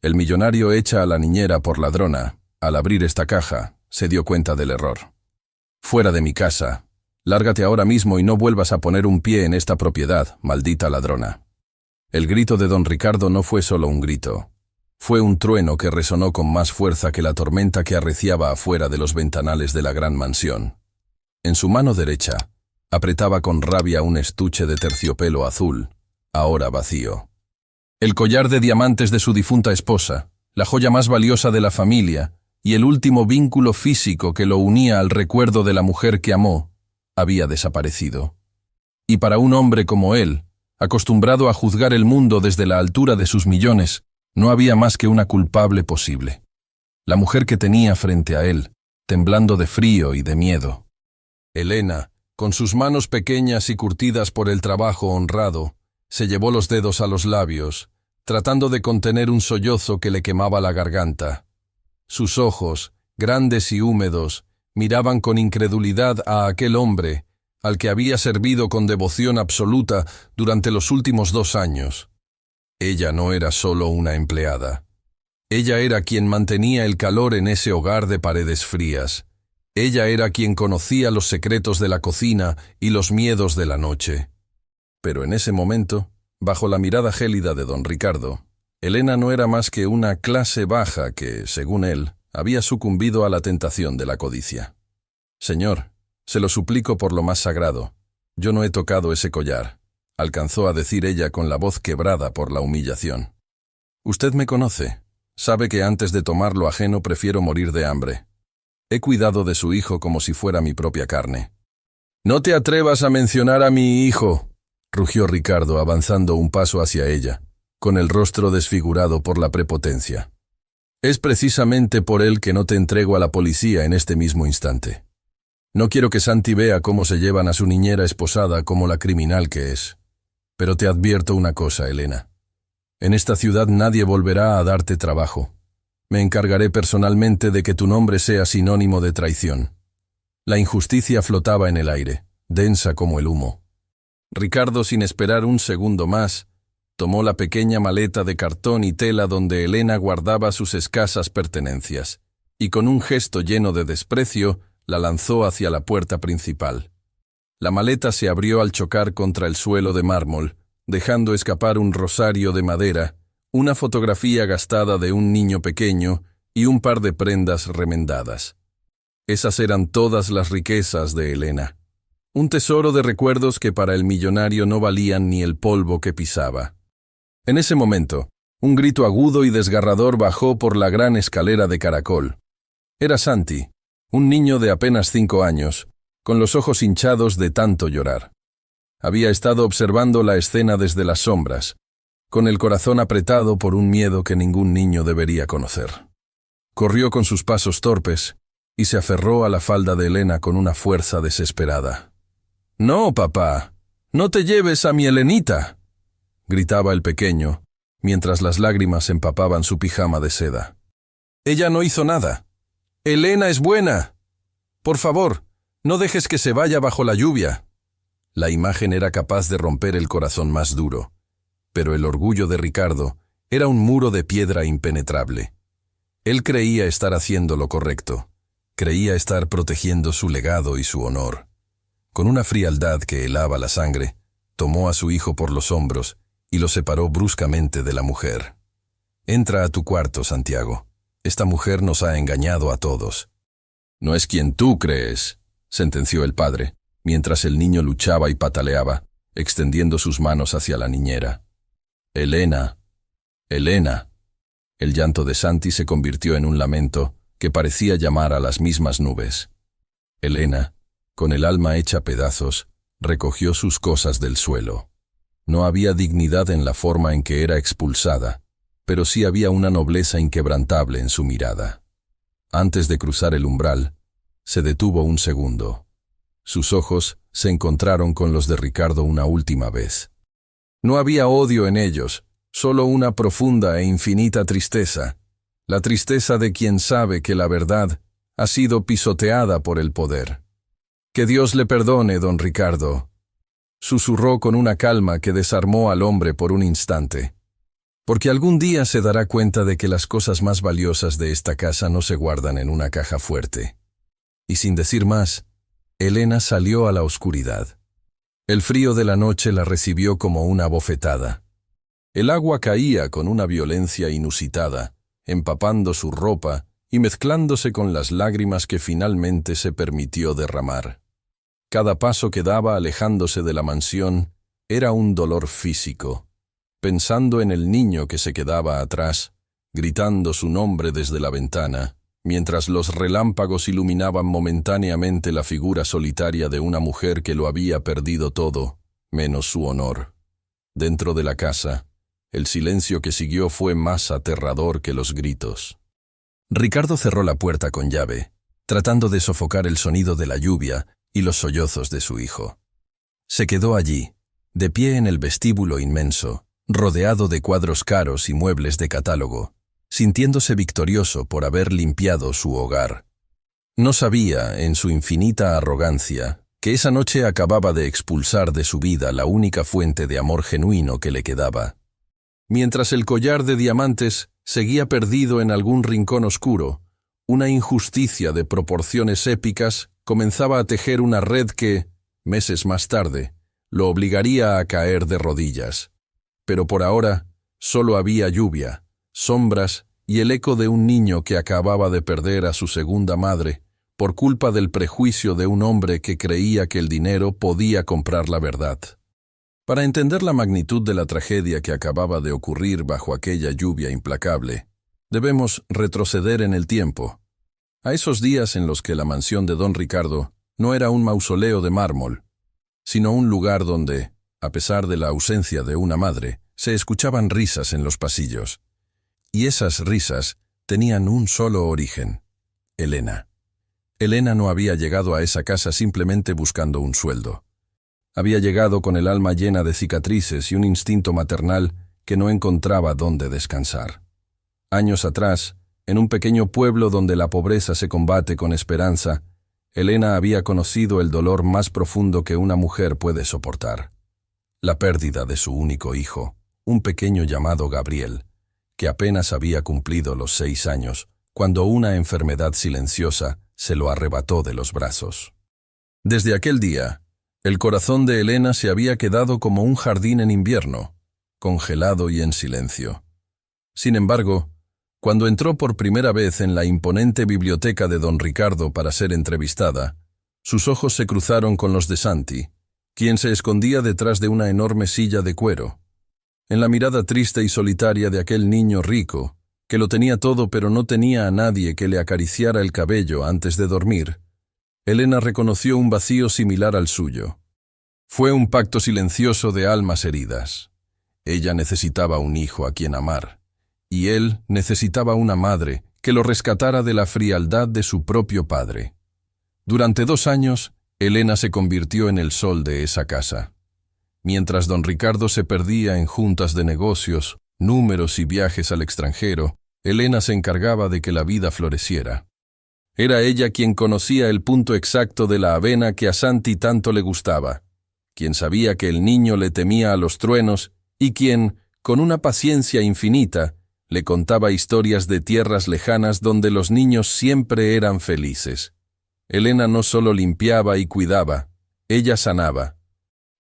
El millonario echa a la niñera por ladrona. Al abrir esta caja, se dio cuenta del error. «Fuera de mi casa. Lárgate ahora mismo y no vuelvas a poner un pie en esta propiedad, maldita ladrona». El grito de don Ricardo no fue solo un grito. Fue un trueno que resonó con más fuerza que la tormenta que arreciaba afuera de los ventanales de la gran mansión. En su mano derecha, apretaba con rabia un estuche de terciopelo azul, ahora vacío. El collar de diamantes de su difunta esposa, la joya más valiosa de la familia, y el último vínculo físico que lo unía al recuerdo de la mujer que amó, había desaparecido. Y para un hombre como él, acostumbrado a juzgar el mundo desde la altura de sus millones, no había más que una culpable posible. La mujer que tenía frente a él, temblando de frío y de miedo. Elena, con sus manos pequeñas y curtidas por el trabajo honrado, se llevó los dedos a los labios, tratando de contener un sollozo que le quemaba la garganta. Sus ojos, grandes y húmedos, miraban con incredulidad a aquel hombre, al que había servido con devoción absoluta durante los últimos 2 años. Ella no era solo una empleada. Ella era quien mantenía el calor en ese hogar de paredes frías. Ella era quien conocía los secretos de la cocina y los miedos de la noche. Pero en ese momento, bajo la mirada gélida de don Ricardo, Elena no era más que una clase baja que, según él, había sucumbido a la tentación de la codicia. «Señor, se lo suplico por lo más sagrado. Yo no he tocado ese collar», alcanzó a decir ella con la voz quebrada por la humillación. «Usted me conoce. Sabe que antes de tomar lo ajeno prefiero morir de hambre. He cuidado de su hijo como si fuera mi propia carne». «No te atrevas a mencionar a mi hijo», rugió Ricardo avanzando un paso hacia ella, con el rostro desfigurado por la prepotencia. «Es precisamente por él que no te entrego a la policía en este mismo instante. No quiero que Santi vea cómo se llevan a su niñera esposada como la criminal que es. Pero te advierto una cosa, Elena. En esta ciudad nadie volverá a darte trabajo. Me encargaré personalmente de que tu nombre sea sinónimo de traición». La injusticia flotaba en el aire, densa como el humo. Ricardo, sin esperar un segundo más, tomó la pequeña maleta de cartón y tela donde Elena guardaba sus escasas pertenencias, y con un gesto lleno de desprecio, la lanzó hacia la puerta principal. La maleta se abrió al chocar contra el suelo de mármol, dejando escapar un rosario de madera, una fotografía gastada de un niño pequeño y un par de prendas remendadas. Esas eran todas las riquezas de Elena. Un tesoro de recuerdos que para el millonario no valían ni el polvo que pisaba. En ese momento, un grito agudo y desgarrador bajó por la gran escalera de caracol. Era Santi, un niño de apenas 5 años, con los ojos hinchados de tanto llorar. Había estado observando la escena desde las sombras, con el corazón apretado por un miedo que ningún niño debería conocer. Corrió con sus pasos torpes y se aferró a la falda de Elena con una fuerza desesperada. «No, papá, no te lleves a mi Elenita», gritaba el pequeño, mientras las lágrimas empapaban su pijama de seda. «Ella no hizo nada. Elena es buena. Por favor, no dejes que se vaya bajo la lluvia». La imagen era capaz de romper el corazón más duro, pero el orgullo de Ricardo era un muro de piedra impenetrable. Él creía estar haciendo lo correcto, creía estar protegiendo su legado y su honor. Con una frialdad que helaba la sangre, tomó a su hijo por los hombros y lo separó bruscamente de la mujer. «Entra a tu cuarto, Santiago. Esta mujer nos ha engañado a todos». «No es quien tú crees», sentenció el padre, mientras el niño luchaba y pataleaba, extendiendo sus manos hacia la niñera. «Elena, Elena». El llanto de Santi se convirtió en un lamento que parecía llamar a las mismas nubes. Elena, con el alma hecha pedazos, recogió sus cosas del suelo. No había dignidad en la forma en que era expulsada, pero sí había una nobleza inquebrantable en su mirada. Antes de cruzar el umbral, se detuvo un segundo. Sus ojos se encontraron con los de Ricardo una última vez. No había odio en ellos, solo una profunda e infinita tristeza, la tristeza de quien sabe que la verdad ha sido pisoteada por el poder. «Que Dios le perdone, don Ricardo», susurró con una calma que desarmó al hombre por un instante. Porque algún día se dará cuenta de que las cosas más valiosas de esta casa no se guardan en una caja fuerte. Y sin decir más, Elena salió a la oscuridad. El frío de la noche la recibió como una bofetada. El agua caía con una violencia inusitada, empapando su ropa y mezclándose con las lágrimas que finalmente se permitió derramar. Cada paso que daba alejándose de la mansión era un dolor físico. Pensando en el niño que se quedaba atrás, gritando su nombre desde la ventana, mientras los relámpagos iluminaban momentáneamente la figura solitaria de una mujer que lo había perdido todo, menos su honor. Dentro de la casa, el silencio que siguió fue más aterrador que los gritos. Ricardo cerró la puerta con llave, tratando de sofocar el sonido de la lluvia y los sollozos de su hijo. Se quedó allí, de pie en el vestíbulo inmenso, rodeado de cuadros caros y muebles de catálogo, sintiéndose victorioso por haber limpiado su hogar. No sabía, en su infinita arrogancia, que esa noche acababa de expulsar de su vida la única fuente de amor genuino que le quedaba. Mientras el collar de diamantes seguía perdido en algún rincón oscuro, una injusticia de proporciones épicas comenzaba a tejer una red que, meses más tarde, lo obligaría a caer de rodillas. Pero por ahora, solo había lluvia, sombras y el eco de un niño que acababa de perder a su segunda madre por culpa del prejuicio de un hombre que creía que el dinero podía comprar la verdad. Para entender la magnitud de la tragedia que acababa de ocurrir bajo aquella lluvia implacable, debemos retroceder en el tiempo, a esos días en los que la mansión de don Ricardo no era un mausoleo de mármol, sino un lugar donde, a pesar de la ausencia de una madre, se escuchaban risas en los pasillos. Y esas risas tenían un solo origen: Elena. Elena no había llegado a esa casa simplemente buscando un sueldo. Había llegado con el alma llena de cicatrices y un instinto maternal que no encontraba dónde descansar. Años atrás, en un pequeño pueblo donde la pobreza se combate con esperanza, Elena había conocido el dolor más profundo que una mujer puede soportar: la pérdida de su único hijo, un pequeño llamado Gabriel, que apenas había cumplido los 6 años, cuando una enfermedad silenciosa se lo arrebató de los brazos. Desde aquel día, el corazón de Elena se había quedado como un jardín en invierno, congelado y en silencio. Sin embargo, cuando entró por primera vez en la imponente biblioteca de don Ricardo para ser entrevistada, sus ojos se cruzaron con los de Santi, quien se escondía detrás de una enorme silla de cuero. En la mirada triste y solitaria de aquel niño rico, que lo tenía todo pero no tenía a nadie que le acariciara el cabello antes de dormir, Elena reconoció un vacío similar al suyo. Fue un pacto silencioso de almas heridas. Ella necesitaba un hijo a quien amar, y él necesitaba una madre que lo rescatara de la frialdad de su propio padre. Durante 2 años, Elena se convirtió en el sol de esa casa. Mientras don Ricardo se perdía en juntas de negocios, números y viajes al extranjero, Elena se encargaba de que la vida floreciera. Era ella quien conocía el punto exacto de la avena que a Santi tanto le gustaba, quien sabía que el niño le temía a los truenos y quien, con una paciencia infinita, le contaba historias de tierras lejanas donde los niños siempre eran felices. Elena no solo limpiaba y cuidaba, ella sanaba.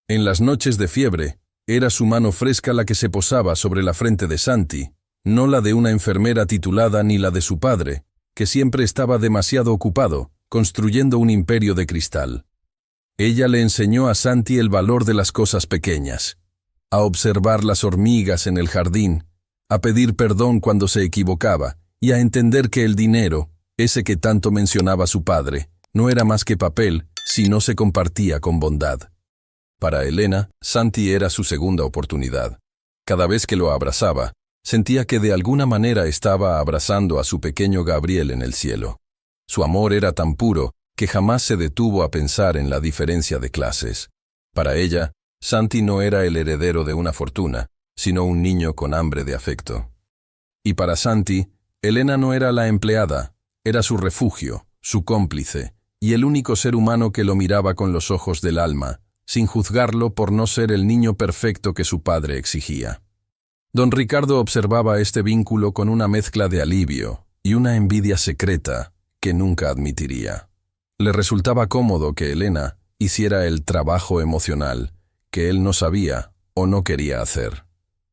En las noches de fiebre, era su mano fresca la que se posaba sobre la frente de Santi, no la de una enfermera titulada ni la de su padre, que siempre estaba demasiado ocupado, construyendo un imperio de cristal. Ella le enseñó a Santi el valor de las cosas pequeñas, a observar las hormigas en el jardín, a pedir perdón cuando se equivocaba y a entender que el dinero, ese que tanto mencionaba su padre, no era más que papel si no se compartía con bondad. Para Elena, Santi era su segunda oportunidad. Cada vez que lo abrazaba, sentía que de alguna manera estaba abrazando a su pequeño Gabriel en el cielo. Su amor era tan puro que jamás se detuvo a pensar en la diferencia de clases. Para ella, Santi no era el heredero de una fortuna, sino un niño con hambre de afecto. Y para Santi, Elena no era la empleada, era su refugio, su cómplice, y el único ser humano que lo miraba con los ojos del alma, sin juzgarlo por no ser el niño perfecto que su padre exigía. Don Ricardo observaba este vínculo con una mezcla de alivio y una envidia secreta que nunca admitiría. Le resultaba cómodo que Elena hiciera el trabajo emocional que él no sabía o no quería hacer.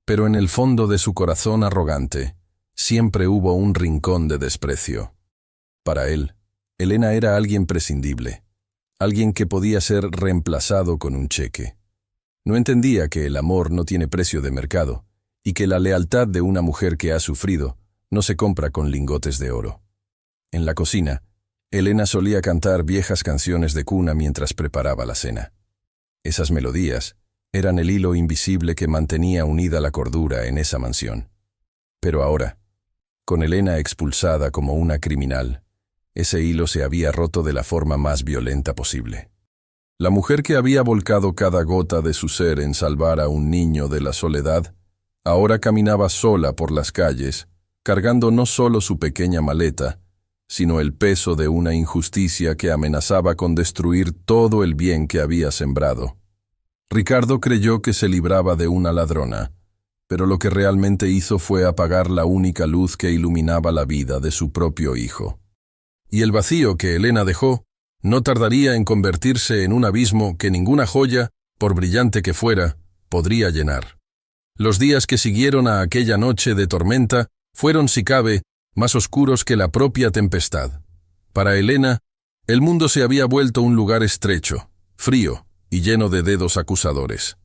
Pero en el fondo de su corazón arrogante, siempre hubo un rincón de desprecio. Para él, Elena era alguien prescindible, alguien que podía ser reemplazado con un cheque. No entendía que el amor no tiene precio de mercado y que la lealtad de una mujer que ha sufrido no se compra con lingotes de oro. En la cocina, Elena solía cantar viejas canciones de cuna mientras preparaba la cena. Esas melodías eran el hilo invisible que mantenía unida la cordura en esa mansión. Pero ahora, con Elena expulsada como una criminal, ese hilo se había roto de la forma más violenta posible. La mujer que había volcado cada gota de su ser en salvar a un niño de la soledad, ahora caminaba sola por las calles, cargando no solo su pequeña maleta, sino el peso de una injusticia que amenazaba con destruir todo el bien que había sembrado. Ricardo creyó que se libraba de una ladrona, pero lo que realmente hizo fue apagar la única luz que iluminaba la vida de su propio hijo. Y el vacío que Elena dejó no tardaría en convertirse en un abismo que ninguna joya, por brillante que fuera, podría llenar. Los días que siguieron a aquella noche de tormenta fueron, si cabe, más oscuros que la propia tempestad. Para Elena, el mundo se había vuelto un lugar estrecho, frío y lleno de dedos acusadores.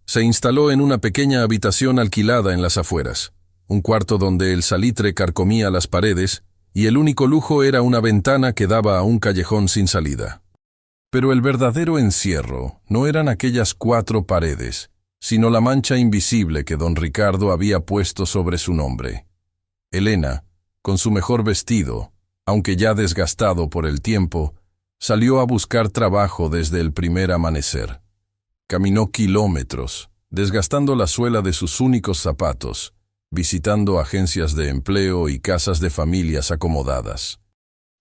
Se instaló en una pequeña habitación alquilada en las afueras, un cuarto donde el salitre carcomía las paredes y el único lujo era una ventana que daba a un callejón sin salida. Pero el verdadero encierro no eran aquellas 4 paredes, sino la mancha invisible que don Ricardo había puesto sobre su nombre. Elena, con su mejor vestido, aunque ya desgastado por el tiempo, salió a buscar trabajo desde el primer amanecer. Caminó kilómetros, desgastando la suela de sus únicos zapatos, visitando agencias de empleo y casas de familias acomodadas.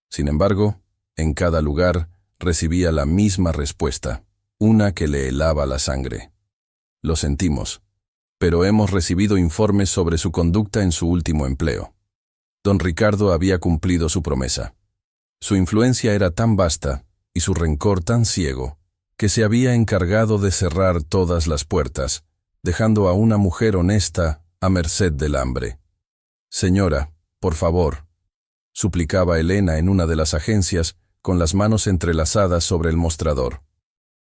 Sin embargo, en cada lugar recibía la misma respuesta, una que le helaba la sangre. Lo sentimos, pero hemos recibido informes sobre su conducta en su último empleo. Don Ricardo había cumplido su promesa. Su influencia era tan vasta y su rencor tan ciego que se había encargado de cerrar todas las puertas, dejando a una mujer honesta a merced del hambre. «Señora, por favor», suplicaba Elena en una de las agencias, con las manos entrelazadas sobre el mostrador.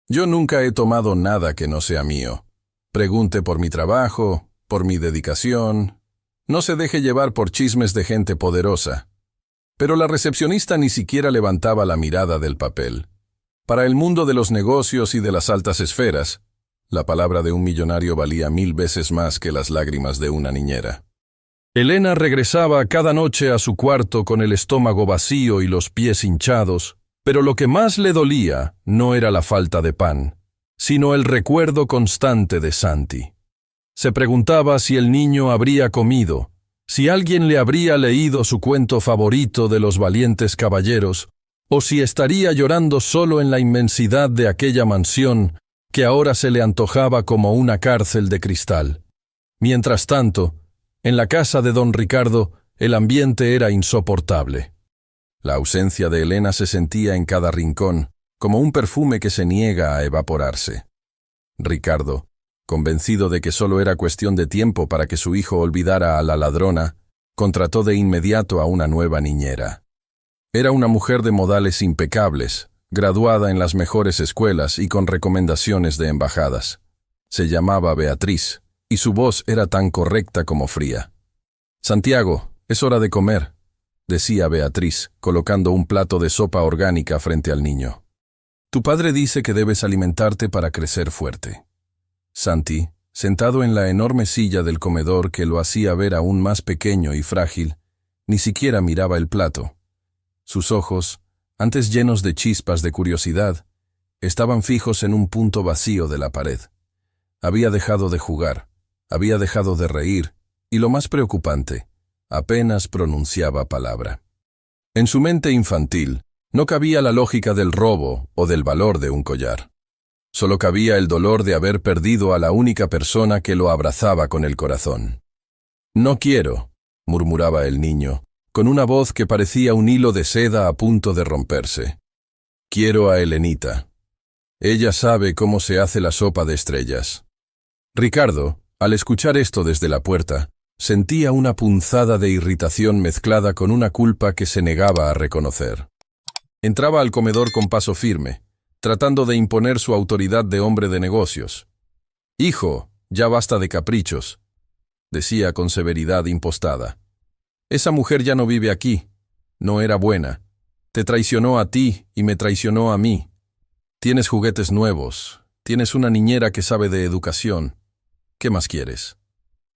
«Yo nunca he tomado nada que no sea mío. Pregunte por mi trabajo, por mi dedicación. No se deje llevar por chismes de gente poderosa». Pero la recepcionista ni siquiera levantaba la mirada del papel. Para el mundo de los negocios y de las altas esferas, la palabra de un millonario valía 1000 veces más que las lágrimas de una niñera. Elena regresaba cada noche a su cuarto con el estómago vacío y los pies hinchados, pero lo que más le dolía no era la falta de pan, sino el recuerdo constante de Santi. Se preguntaba si el niño habría comido, si alguien le habría leído su cuento favorito de los valientes caballeros, o si estaría llorando solo en la inmensidad de aquella mansión que ahora se le antojaba como una cárcel de cristal. Mientras tanto, en la casa de don Ricardo, el ambiente era insoportable. La ausencia de Elena se sentía en cada rincón, como un perfume que se niega a evaporarse. Ricardo, convencido de que solo era cuestión de tiempo para que su hijo olvidara a la ladrona, contrató de inmediato a una nueva niñera. Era una mujer de modales impecables, graduada en las mejores escuelas y con recomendaciones de embajadas. Se llamaba Beatriz, y su voz era tan correcta como fría. «Santiago, es hora de comer», decía Beatriz, colocando un plato de sopa orgánica frente al niño. «Tu padre dice que debes alimentarte para crecer fuerte». Santi, sentado en la enorme silla del comedor que lo hacía ver aún más pequeño y frágil, ni siquiera miraba el plato. Sus ojos, antes llenos de chispas de curiosidad, estaban fijos en un punto vacío de la pared. Había dejado de jugar, había dejado de reír, y lo más preocupante, apenas pronunciaba palabra. En su mente infantil no cabía la lógica del robo o del valor de un collar. Solo cabía el dolor de haber perdido a la única persona que lo abrazaba con el corazón. No quiero, murmuraba el niño, con una voz que parecía un hilo de seda a punto de romperse. Quiero a Helenita. Ella sabe cómo se hace la sopa de estrellas. Ricardo, al escuchar esto desde la puerta, sentía una punzada de irritación mezclada con una culpa que se negaba a reconocer. Entraba al comedor con paso firme, tratando de imponer su autoridad de hombre de negocios. «Hijo, ya basta de caprichos», decía con severidad impostada. «Esa mujer ya no vive aquí. No era buena. Te traicionó a ti y me traicionó a mí. Tienes juguetes nuevos, tienes una niñera que sabe de educación. ¿Qué más quieres?»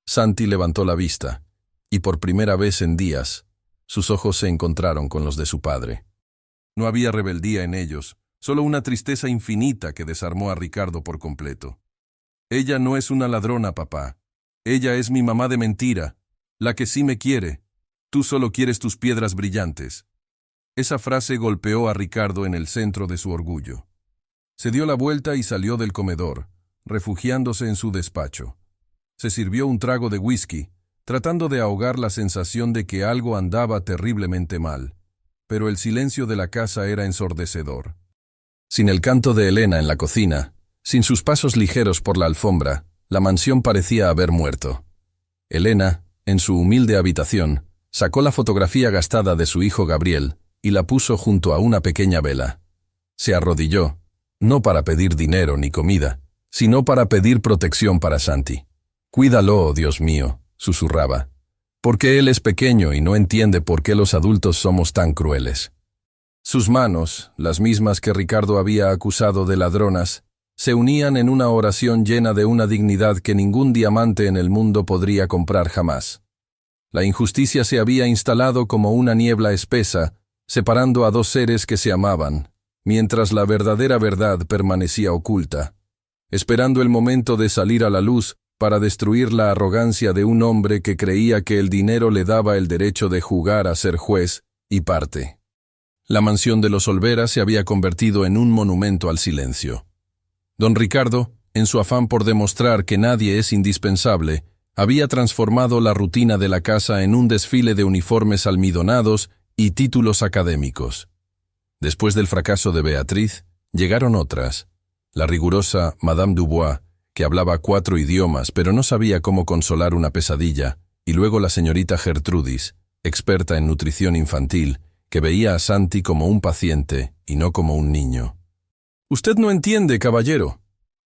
Santi levantó la vista, y por primera vez en días, sus ojos se encontraron con los de su padre. No había rebeldía en ellos, solo una tristeza infinita que desarmó a Ricardo por completo. «Ella no es una ladrona, papá. Ella es mi mamá de mentira, la que sí me quiere. Tú solo quieres tus piedras brillantes». Esa frase golpeó a Ricardo en el centro de su orgullo. Se dio la vuelta y salió del comedor, refugiándose en su despacho. Se sirvió un trago de whisky, tratando de ahogar la sensación de que algo andaba terriblemente mal. Pero el silencio de la casa era ensordecedor. Sin el canto de Elena en la cocina, sin sus pasos ligeros por la alfombra, la mansión parecía haber muerto. Elena, en su humilde habitación, sacó la fotografía gastada de su hijo Gabriel y la puso junto a una pequeña vela. Se arrodilló, no para pedir dinero ni comida, sino para pedir protección para Santi. «Cuídalo, Dios mío», susurraba, «porque él es pequeño y no entiende por qué los adultos somos tan crueles». Sus manos, las mismas que Ricardo había acusado de ladronas, se unían en una oración llena de una dignidad que ningún diamante en el mundo podría comprar jamás. La injusticia se había instalado como una niebla espesa, separando a dos seres que se amaban, mientras la verdadera verdad permanecía oculta, esperando el momento de salir a la luz para destruir la arrogancia de un hombre que creía que el dinero le daba el derecho de jugar a ser juez y parte. La mansión de los Olvera se había convertido en un monumento al silencio. Don Ricardo, en su afán por demostrar que nadie es indispensable, había transformado la rutina de la casa en un desfile de uniformes almidonados y títulos académicos. Después del fracaso de Beatriz, llegaron otras. La rigurosa Madame Dubois, que hablaba 4 idiomas pero no sabía cómo consolar una pesadilla, y luego la señorita Gertrudis, experta en nutrición infantil, que veía a Santi como un paciente y no como un niño. «Usted no entiende, caballero»,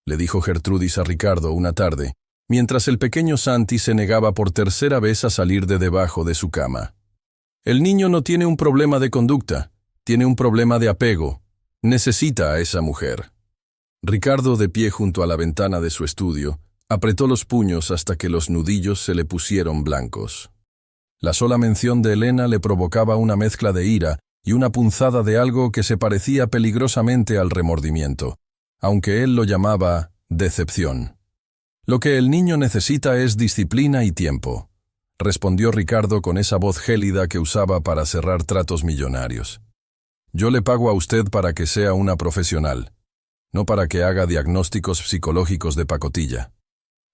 le dijo Gertrudis a Ricardo una tarde, mientras el pequeño Santi se negaba por tercera vez a salir de debajo de su cama. «El niño no tiene un problema de conducta, tiene un problema de apego. Necesita a esa mujer». Ricardo, de pie junto a la ventana de su estudio, apretó los puños hasta que los nudillos se le pusieron blancos. La sola mención de Elena le provocaba una mezcla de ira y una punzada de algo que se parecía peligrosamente al remordimiento, aunque él lo llamaba decepción. «Lo que el niño necesita es disciplina y tiempo», respondió Ricardo con esa voz gélida que usaba para cerrar tratos millonarios. «Yo le pago a usted para que sea una profesional, no para que haga diagnósticos psicológicos de pacotilla.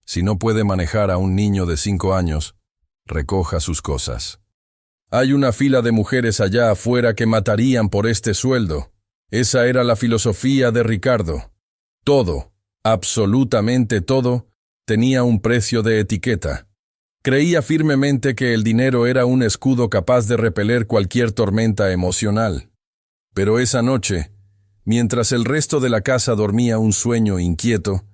Si no puede manejar a un niño de 5 años, recoja sus cosas». «Hay una fila de mujeres allá afuera que matarían por este sueldo». Esa era la filosofía de Ricardo. Todo, absolutamente todo, tenía un precio de etiqueta. Creía firmemente que el dinero era un escudo capaz de repeler cualquier tormenta emocional. Pero esa noche, mientras el resto de la casa dormía un sueño inquieto,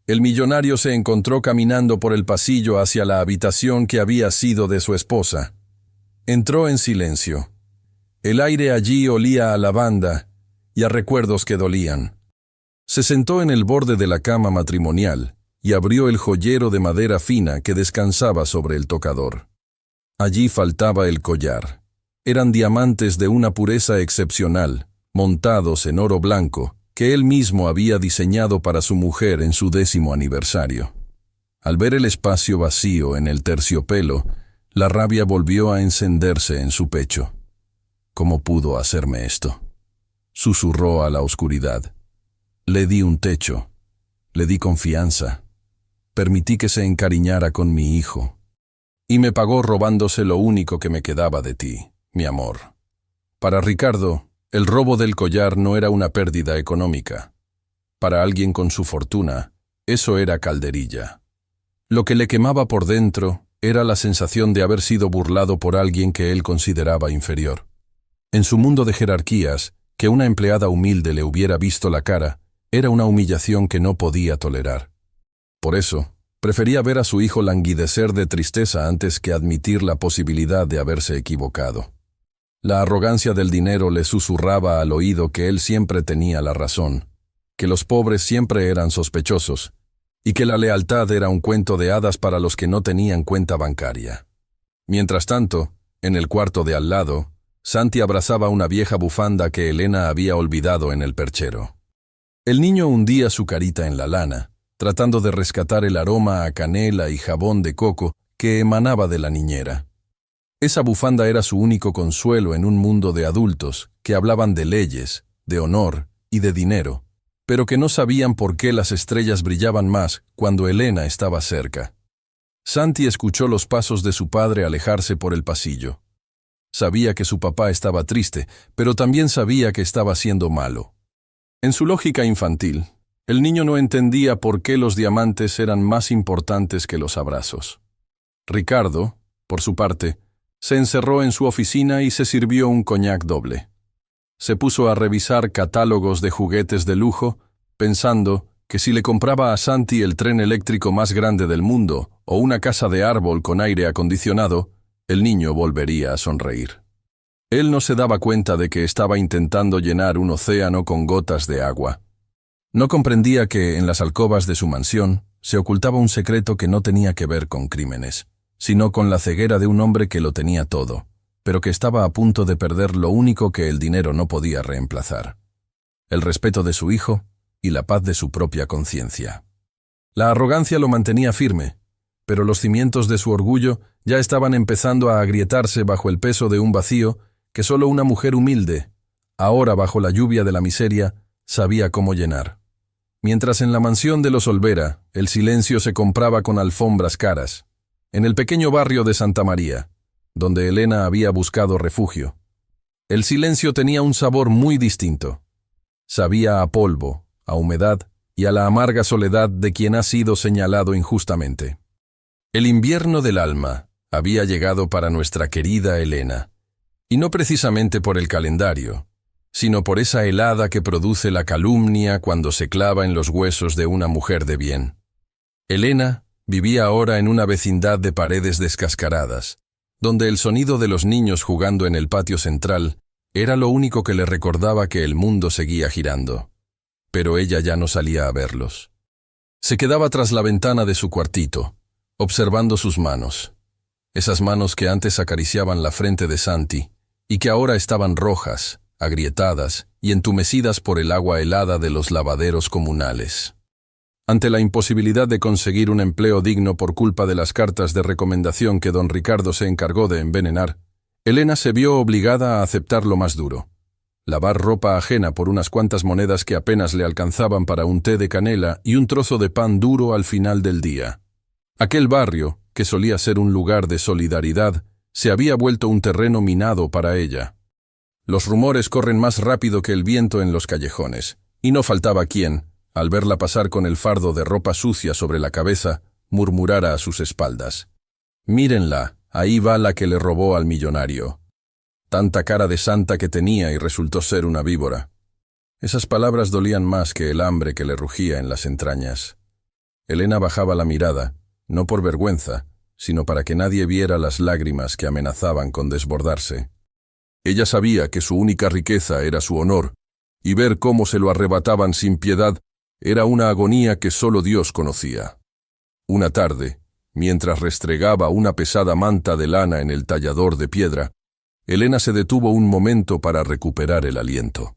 el millonario se encontró caminando por el pasillo hacia la habitación que había sido de su esposa. Entró en silencio. El aire allí olía a lavanda y a recuerdos que dolían. Se sentó en el borde de la cama matrimonial y abrió el joyero de madera fina que descansaba sobre el tocador. Allí faltaba el collar. Eran diamantes de una pureza excepcional, montados en oro blanco, que él mismo había diseñado para su mujer en su 10º aniversario. Al ver el espacio vacío en el terciopelo, la rabia volvió a encenderse en su pecho. «¿Cómo pudo hacerme esto?», susurró a la oscuridad. «Le di un techo, le di confianza, permití que se encariñara con mi hijo. y me pagó robándose lo único que me quedaba de ti, mi amor. Para Ricardo, el robo del collar no era una pérdida económica. Para alguien con su fortuna, eso era calderilla. Lo que le quemaba por dentro era la sensación de haber sido burlado por alguien que él consideraba inferior. En su mundo de jerarquías, que una empleada humilde le hubiera visto la cara, era una humillación que no podía tolerar. Por eso, prefería ver a su hijo languidecer de tristeza antes que admitir la posibilidad de haberse equivocado. La arrogancia del dinero le susurraba al oído que él siempre tenía la razón, que los pobres siempre eran sospechosos, y que la lealtad era un cuento de hadas para los que no tenían cuenta bancaria. Mientras tanto, en el cuarto de al lado, Santi abrazaba una vieja bufanda que Elena había olvidado en el perchero. El niño hundía su carita en la lana, tratando de rescatar el aroma a canela y jabón de coco que emanaba de la niñera. Esa bufanda era su único consuelo en un mundo de adultos que hablaban de leyes, de honor y de dinero, pero que no sabían por qué las estrellas brillaban más cuando Elena estaba cerca. Santi escuchó los pasos de su padre alejarse por el pasillo. Sabía que su papá estaba triste, pero también sabía que estaba siendo malo. En su lógica infantil, el niño no entendía por qué los diamantes eran más importantes que los abrazos. Ricardo, por su parte, se encerró en su oficina y se sirvió un coñac doble. Se puso a revisar catálogos de juguetes de lujo, pensando que si le compraba a Santi el tren eléctrico más grande del mundo o una casa de árbol con aire acondicionado, el niño volvería a sonreír. Él no se daba cuenta de que estaba intentando llenar un océano con gotas de agua. No comprendía que, en las alcobas de su mansión, se ocultaba un secreto que no tenía que ver con crímenes, sino con la ceguera de un hombre que lo tenía todo, pero que estaba a punto de perder lo único que el dinero no podía reemplazar: el respeto de su hijo y la paz de su propia conciencia. La arrogancia lo mantenía firme, pero los cimientos de su orgullo ya estaban empezando a agrietarse bajo el peso de un vacío que solo una mujer humilde, ahora bajo la lluvia de la miseria, sabía cómo llenar. Mientras en la mansión de los Olvera el silencio se compraba con alfombras caras, en el pequeño barrio de Santa María, donde Elena había buscado refugio, el silencio tenía un sabor muy distinto. Sabía a polvo, a humedad y a la amarga soledad de quien ha sido señalado injustamente. El invierno del alma había llegado para nuestra querida Elena, y no precisamente por el calendario, sino por esa helada que produce la calumnia cuando se clava en los huesos de una mujer de bien. Elena vivía ahora en una vecindad de paredes descascaradas, donde el sonido de los niños jugando en el patio central era lo único que le recordaba que el mundo seguía girando. Pero ella ya no salía a verlos. Se quedaba tras la ventana de su cuartito, observando sus manos, esas manos que antes acariciaban la frente de Santi y que ahora estaban rojas, agrietadas y entumecidas por el agua helada de los lavaderos comunales. Ante la imposibilidad de conseguir un empleo digno por culpa de las cartas de recomendación que don Ricardo se encargó de envenenar, Elena se vio obligada a aceptar lo más duro: lavar ropa ajena por unas cuantas monedas que apenas le alcanzaban para un té de canela y un trozo de pan duro al final del día. Aquel barrio, que solía ser un lugar de solidaridad, se había vuelto un terreno minado para ella. Los rumores corren más rápido que el viento en los callejones, y no faltaba quien, al verla pasar con el fardo de ropa sucia sobre la cabeza, murmurara a sus espaldas: «Mírenla, ahí va la que le robó al millonario». Tanta cara de santa que tenía y resultó ser una víbora. Esas palabras dolían más que el hambre que le rugía en las entrañas. Elena bajaba la mirada, no por vergüenza, sino para que nadie viera las lágrimas que amenazaban con desbordarse. Ella sabía que su única riqueza era su honor, y ver cómo se lo arrebataban sin piedad era una agonía que solo Dios conocía. Una tarde, mientras restregaba una pesada manta de lana en el tallador de piedra, Elena se detuvo un momento para recuperar el aliento.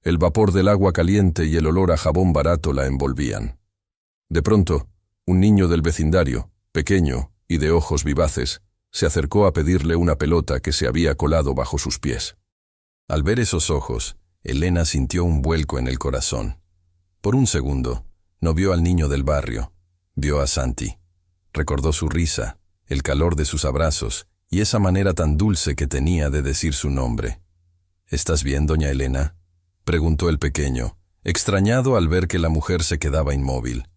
El vapor del agua caliente y el olor a jabón barato la envolvían. De pronto, un niño del vecindario, pequeño y de ojos vivaces, se acercó a pedirle una pelota que se había colado bajo sus pies. Al ver esos ojos, Elena sintió un vuelco en el corazón. Por un segundo, no vio al niño del barrio, vio a Santi. Recordó su risa, el calor de sus abrazos y esa manera tan dulce que tenía de decir su nombre. —¿Estás bien, doña Elena? —preguntó el pequeño, extrañado al ver que la mujer se quedaba inmóvil.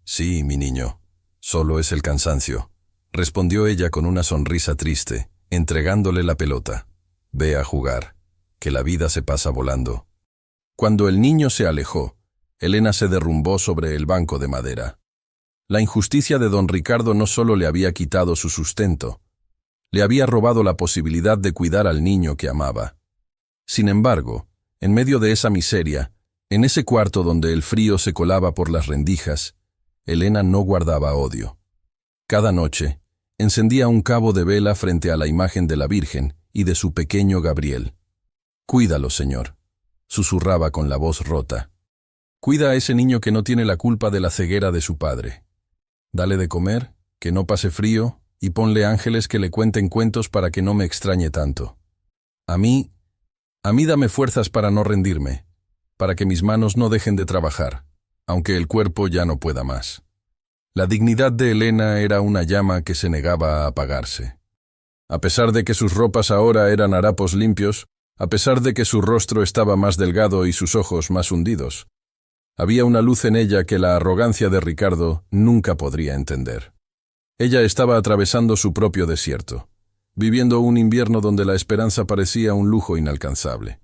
—Sí, mi niño, solo es el cansancio —respondió ella con una sonrisa triste, entregándole la pelota. —Ve a jugar, que la vida se pasa volando. Cuando el niño se alejó, Elena se derrumbó sobre el banco de madera. La injusticia de don Ricardo no solo le había quitado su sustento, le había robado la posibilidad de cuidar al niño que amaba. Sin embargo, en medio de esa miseria, en ese cuarto donde el frío se colaba por las rendijas, Elena no guardaba odio. Cada noche, encendía un cabo de vela frente a la imagen de la Virgen y de su pequeño Gabriel. «Cuídalo, Señor», susurraba con la voz rota. «Cuida a ese niño que no tiene la culpa de la ceguera de su padre. Dale de comer, que no pase frío, y ponle ángeles que le cuenten cuentos para que no me extrañe tanto. A mí dame fuerzas para no rendirme, para que mis manos no dejen de trabajar, aunque el cuerpo ya no pueda más». La dignidad de Elena era una llama que se negaba a apagarse. A pesar de que sus ropas ahora eran harapos limpios, a pesar de que su rostro estaba más delgado y sus ojos más hundidos, había una luz en ella que la arrogancia de Ricardo nunca podría entender. Ella estaba atravesando su propio desierto, viviendo un invierno donde la esperanza parecía un lujo inalcanzable.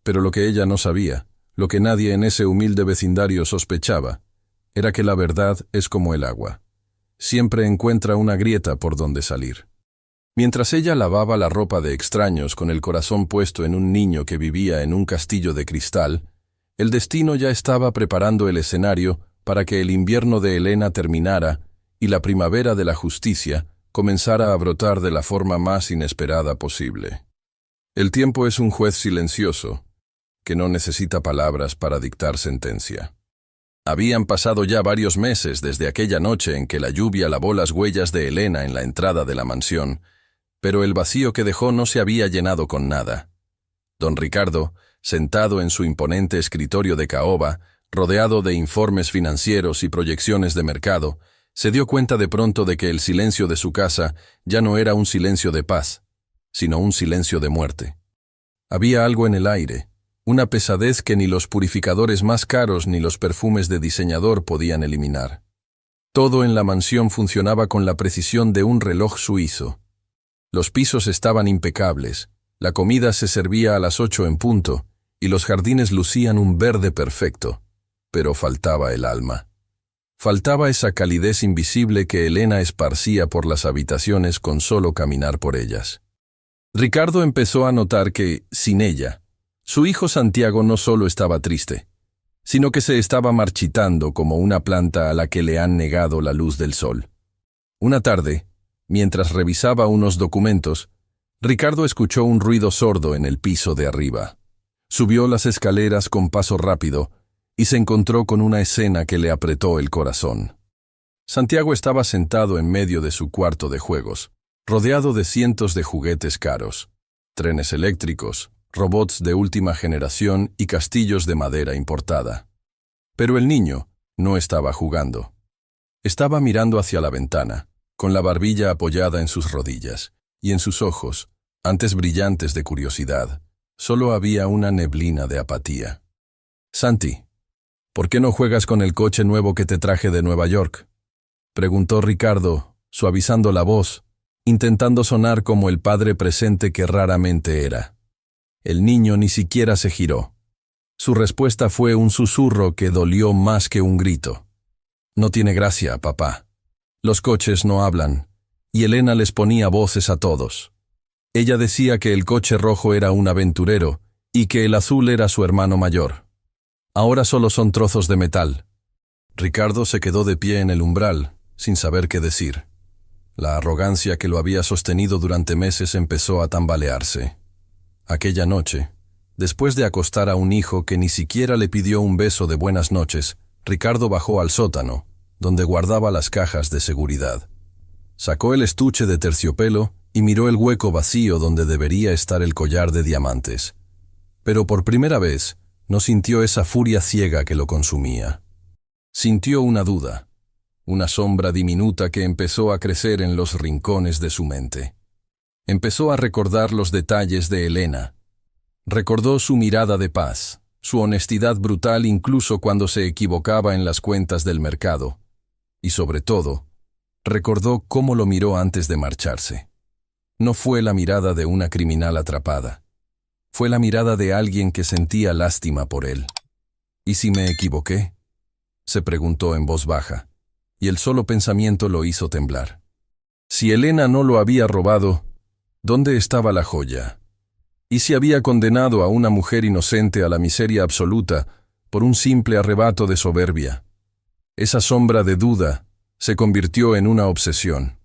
Pero lo que ella no sabía, lo que nadie en ese humilde vecindario sospechaba, era que la verdad es como el agua. Siempre encuentra una grieta por donde salir. Mientras ella lavaba la ropa de extraños con el corazón puesto en un niño que vivía en un castillo de cristal, el destino ya estaba preparando el escenario para que el invierno de Elena terminara y la primavera de la justicia comenzara a brotar de la forma más inesperada posible. El tiempo es un juez silencioso, que no necesita palabras para dictar sentencia. Habían pasado ya varios meses desde aquella noche en que la lluvia lavó las huellas de Elena en la entrada de la mansión, pero el vacío que dejó no se había llenado con nada. Don Ricardo, sentado en su imponente escritorio de caoba, rodeado de informes financieros y proyecciones de mercado, se dio cuenta de pronto de que el silencio de su casa ya no era un silencio de paz, sino un silencio de muerte. Había algo en el aire, una pesadez que ni los purificadores más caros ni los perfumes de diseñador podían eliminar. Todo en la mansión funcionaba con la precisión de un reloj suizo. Los pisos estaban impecables, la comida se servía a las 8 en punto, y los jardines lucían un verde perfecto, pero faltaba el alma. Faltaba esa calidez invisible que Elena esparcía por las habitaciones con solo caminar por ellas. Ricardo empezó a notar que, sin ella, su hijo Santiago no solo estaba triste, sino que se estaba marchitando como una planta a la que le han negado la luz del sol. Una tarde, mientras revisaba unos documentos, Ricardo escuchó un ruido sordo en el piso de arriba. Subió las escaleras con paso rápido y se encontró con una escena que le apretó el corazón. Santiago estaba sentado en medio de su cuarto de juegos, rodeado de cientos de juguetes caros, trenes eléctricos, robots de última generación y castillos de madera importada. Pero el niño no estaba jugando. Estaba mirando hacia la ventana, con la barbilla apoyada en sus rodillas, y en sus ojos, antes brillantes de curiosidad, solo había una neblina de apatía. «Santi, ¿por qué no juegas con el coche nuevo que te traje de Nueva York?», preguntó Ricardo, suavizando la voz, intentando sonar como el padre presente que raramente era. El niño ni siquiera se giró. Su respuesta fue un susurro que dolió más que un grito. «No tiene gracia, papá. Los coches no hablan», y Elena les ponía voces a todos. Ella decía que el coche rojo era un aventurero y que el azul era su hermano mayor. Ahora solo son trozos de metal. Ricardo se quedó de pie en el umbral, sin saber qué decir. La arrogancia que lo había sostenido durante meses empezó a tambalearse. Aquella noche, después de acostar a un hijo que ni siquiera le pidió un beso de buenas noches, Ricardo bajó al sótano, donde guardaba las cajas de seguridad. Sacó el estuche de terciopelo y miró el hueco vacío donde debería estar el collar de diamantes. Pero por primera vez no sintió esa furia ciega que lo consumía. Sintió una duda. una sombra diminuta que empezó a crecer en los rincones de su mente. Empezó a recordar los detalles de Elena. Recordó su mirada de paz, su honestidad brutal incluso cuando se equivocaba en las cuentas del mercado. Y sobre todo, recordó cómo lo miró antes de marcharse. No fue la mirada de una criminal atrapada. Fue la mirada de alguien que sentía lástima por él. ¿Y si me equivoqué?, se preguntó en voz baja, y el solo pensamiento lo hizo temblar. Si Elena no lo había robado, ¿dónde estaba la joya? ¿Y si había condenado a una mujer inocente a la miseria absoluta por un simple arrebato de soberbia? Esa sombra de duda se convirtió en una obsesión.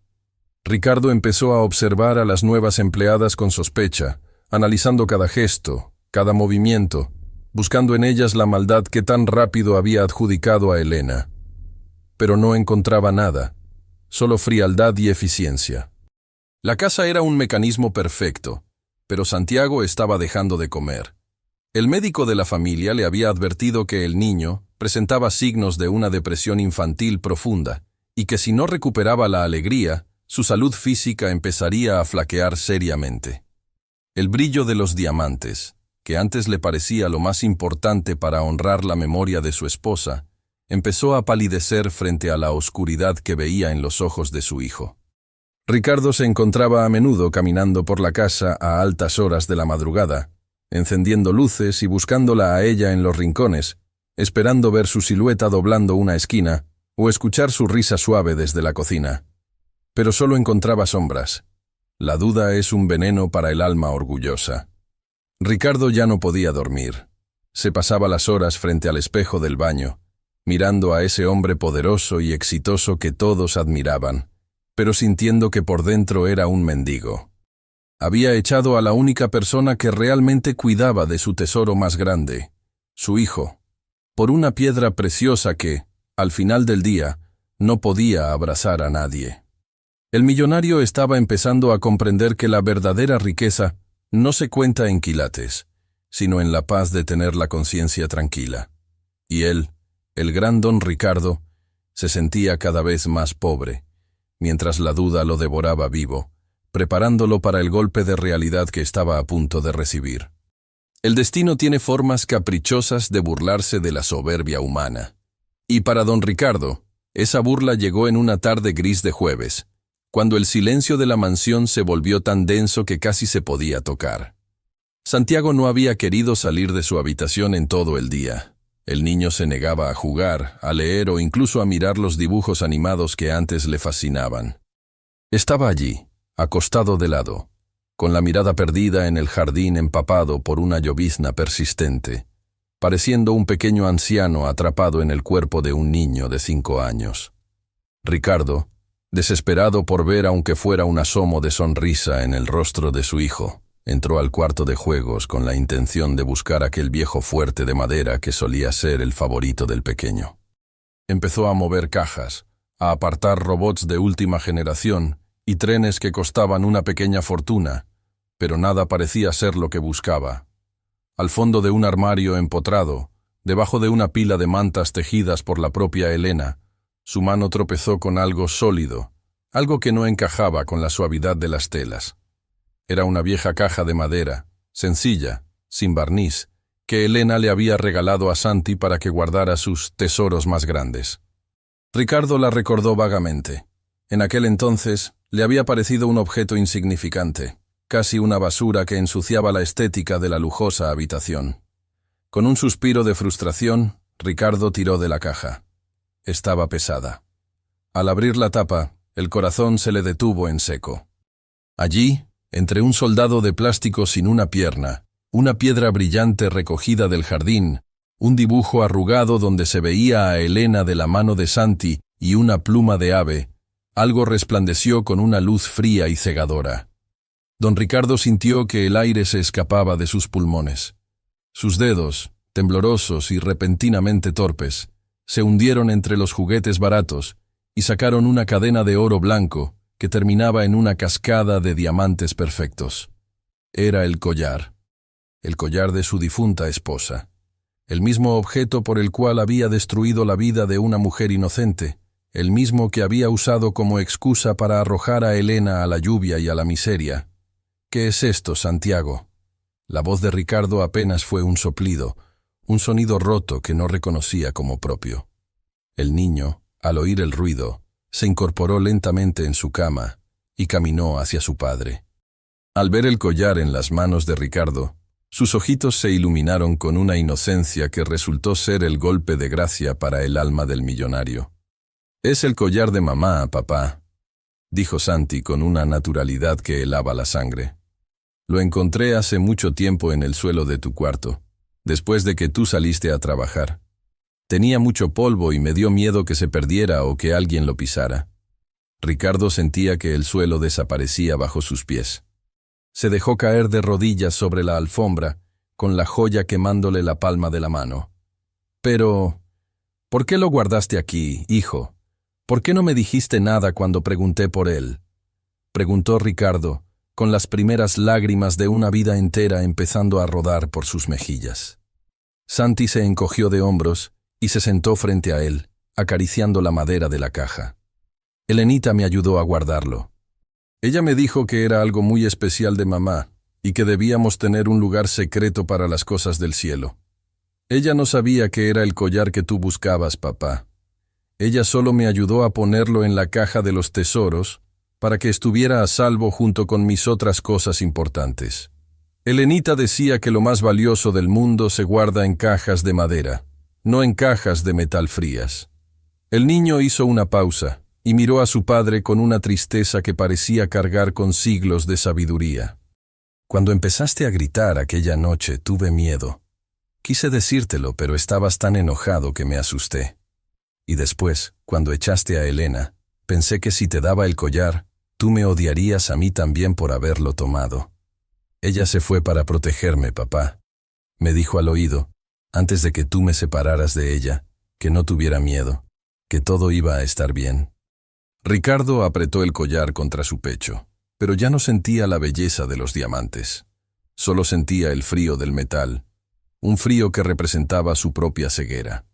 Ricardo empezó a observar a las nuevas empleadas con sospecha, analizando cada gesto, cada movimiento, buscando en ellas la maldad que tan rápido había adjudicado a Elena. Pero no encontraba nada, solo frialdad y eficiencia. La casa era un mecanismo perfecto, pero Santiago estaba dejando de comer. El médico de la familia le había advertido que el niño presentaba signos de una depresión infantil profunda y que si no recuperaba la alegría, su salud física empezaría a flaquear seriamente. El brillo de los diamantes, que antes le parecía lo más importante para honrar la memoria de su esposa, empezó a palidecer frente a la oscuridad que veía en los ojos de su hijo. Ricardo se encontraba a menudo caminando por la casa a altas horas de la madrugada, encendiendo luces y buscándola a ella en los rincones, esperando ver su silueta doblando una esquina o escuchar su risa suave desde la cocina. Pero solo encontraba sombras. La duda es un veneno para el alma orgullosa. Ricardo ya no podía dormir. Se pasaba las horas frente al espejo del baño, mirando a ese hombre poderoso y exitoso que todos admiraban, pero sintiendo que por dentro era un mendigo. Había echado a la única persona que realmente cuidaba de su tesoro más grande, su hijo, por una piedra preciosa que, al final del día, no podía abrazar a nadie. El millonario estaba empezando a comprender que la verdadera riqueza no se cuenta en quilates, sino en la paz de tener la conciencia tranquila. Y él, el gran don Ricardo, se sentía cada vez más pobre, mientras la duda lo devoraba vivo, preparándolo para el golpe de realidad que estaba a punto de recibir. El destino tiene formas caprichosas de burlarse de la soberbia humana. Y para don Ricardo, esa burla llegó en una tarde gris de jueves, cuando el silencio de la mansión se volvió tan denso que casi se podía tocar. Santiago no había querido salir de su habitación en todo el día. El niño se negaba a jugar, a leer o incluso a mirar los dibujos animados que antes le fascinaban. Estaba allí, acostado de lado, con la mirada perdida en el jardín empapado por una llovizna persistente, pareciendo un pequeño anciano atrapado en el cuerpo de un niño de 5 años. Ricardo, desesperado por ver aunque fuera un asomo de sonrisa en el rostro de su hijo, entró al cuarto de juegos con la intención de buscar aquel viejo fuerte de madera que solía ser el favorito del pequeño. Empezó a mover cajas, a apartar robots de última generación y trenes que costaban una pequeña fortuna, pero nada parecía ser lo que buscaba. Al fondo de un armario empotrado, debajo de una pila de mantas tejidas por la propia Elena, su mano tropezó con algo sólido, algo que no encajaba con la suavidad de las telas. Era una vieja caja de madera, sencilla, sin barniz, que Elena le había regalado a Santi para que guardara sus tesoros más grandes. Ricardo la recordó vagamente. En aquel entonces le había parecido un objeto insignificante, casi una basura que ensuciaba la estética de la lujosa habitación. Con un suspiro de frustración, Ricardo tiró de la caja. Estaba pesada. Al abrir la tapa, el corazón se le detuvo en seco. Allí, entre un soldado de plástico sin una pierna, una piedra brillante recogida del jardín, un dibujo arrugado donde se veía a Elena de la mano de Santi y una pluma de ave, algo resplandeció con una luz fría y cegadora. Don Ricardo sintió que el aire se escapaba de sus pulmones. Sus dedos, temblorosos y repentinamente torpes, se hundieron entre los juguetes baratos y sacaron una cadena de oro blanco que terminaba en una cascada de diamantes perfectos. Era el collar de su difunta esposa, el mismo objeto por el cual había destruido la vida de una mujer inocente, el mismo que había usado como excusa para arrojar a Elena a la lluvia y a la miseria. «¿Qué es esto, Santiago?» La voz de Ricardo apenas fue un soplido, un sonido roto que no reconocía como propio. El niño, al oír el ruido, se incorporó lentamente en su cama y caminó hacia su padre. Al ver el collar en las manos de Ricardo, sus ojitos se iluminaron con una inocencia que resultó ser el golpe de gracia para el alma del millonario. «Es el collar de mamá, papá», dijo Santi con una naturalidad que helaba la sangre. «Lo encontré hace mucho tiempo en el suelo de tu cuarto, después de que tú saliste a trabajar. Tenía mucho polvo y me dio miedo que se perdiera o que alguien lo pisara». Ricardo sentía que el suelo desaparecía bajo sus pies. Se dejó caer de rodillas sobre la alfombra, con la joya quemándole la palma de la mano. «Pero, ¿por qué lo guardaste aquí, hijo? ¿Por qué no me dijiste nada cuando pregunté por él?», preguntó Ricardo, con las primeras lágrimas de una vida entera empezando a rodar por sus mejillas. Santi se encogió de hombros y se sentó frente a él, acariciando la madera de la caja. «Elenita me ayudó a guardarlo. Ella me dijo que era algo muy especial de mamá y que debíamos tener un lugar secreto para las cosas del cielo. Ella no sabía que era el collar que tú buscabas, papá. Ella solo me ayudó a ponerlo en la caja de los tesoros para que estuviera a salvo junto con mis otras cosas importantes. Elenita decía que lo más valioso del mundo se guarda en cajas de madera, no en cajas de metal frías». El niño hizo una pausa y miró a su padre con una tristeza que parecía cargar con siglos de sabiduría. «Cuando empezaste a gritar aquella noche tuve miedo. Quise decírtelo, pero estabas tan enojado que me asusté. Y después, cuando echaste a Elena, pensé que si te daba el collar, tú me odiarías a mí también por haberlo tomado. Ella se fue para protegerme, papá. Me dijo al oído, antes de que tú me separaras de ella, que no tuviera miedo, que todo iba a estar bien». Ricardo apretó el collar contra su pecho, pero ya no sentía la belleza de los diamantes. Solo sentía el frío del metal, un frío que representaba su propia ceguera.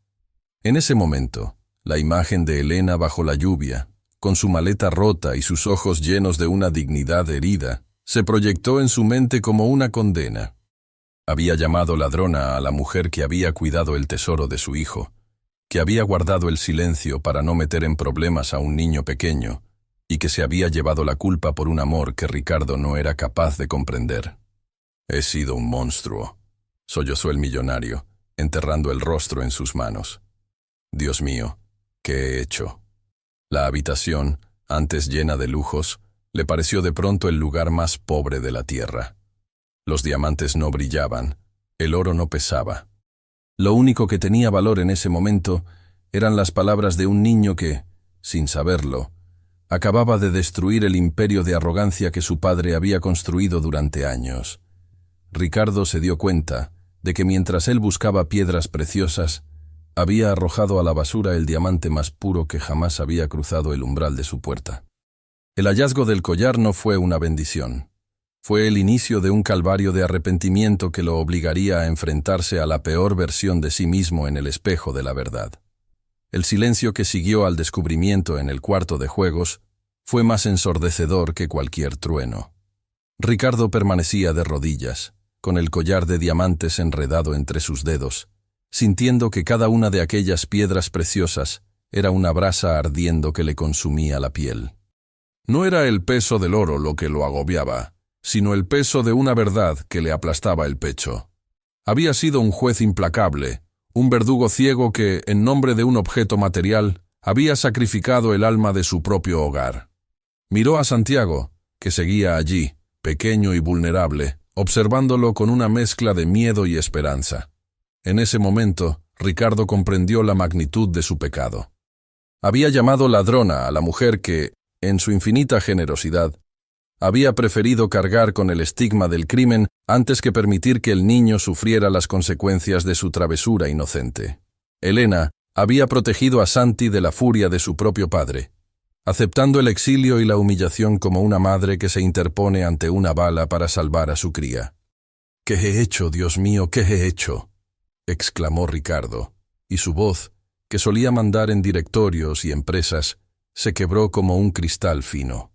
En ese momento, la imagen de Elena bajo la lluvia, con su maleta rota y sus ojos llenos de una dignidad herida, se proyectó en su mente como una condena. Había llamado ladrona a la mujer que había cuidado el tesoro de su hijo, que había guardado el silencio para no meter en problemas a un niño pequeño, y que se había llevado la culpa por un amor que Ricardo no era capaz de comprender. «He sido un monstruo», sollozó el millonario, enterrando el rostro en sus manos. «Dios mío, ¿qué he hecho?». La habitación, antes llena de lujos, le pareció de pronto el lugar más pobre de la tierra. Los diamantes no brillaban, el oro no pesaba. Lo único que tenía valor en ese momento eran las palabras de un niño que, sin saberlo, acababa de destruir el imperio de arrogancia que su padre había construido durante años. Ricardo se dio cuenta de que mientras él buscaba piedras preciosas, había arrojado a la basura el diamante más puro que jamás había cruzado el umbral de su puerta. El hallazgo del collar no fue una bendición. Fue el inicio de un calvario de arrepentimiento que lo obligaría a enfrentarse a la peor versión de sí mismo en el espejo de la verdad. El silencio que siguió al descubrimiento en el cuarto de juegos fue más ensordecedor que cualquier trueno. Ricardo permanecía de rodillas, con el collar de diamantes enredado entre sus dedos, sintiendo que cada una de aquellas piedras preciosas era una brasa ardiendo que le consumía la piel. No era el peso del oro lo que lo agobiaba, sino el peso de una verdad que le aplastaba el pecho. Había sido un juez implacable, un verdugo ciego que, en nombre de un objeto material, había sacrificado el alma de su propio hogar. Miró a Santiago, que seguía allí, pequeño y vulnerable, observándolo con una mezcla de miedo y esperanza. En ese momento, Ricardo comprendió la magnitud de su pecado. Había llamado ladrona a la mujer que, en su infinita generosidad, había preferido cargar con el estigma del crimen antes que permitir que el niño sufriera las consecuencias de su travesura inocente. Elena había protegido a Santi de la furia de su propio padre, aceptando el exilio y la humillación como una madre que se interpone ante una bala para salvar a su cría. «¿Qué he hecho, Dios mío, qué he hecho?», exclamó Ricardo, y su voz, que solía mandar en directorios y empresas, se quebró como un cristal fino.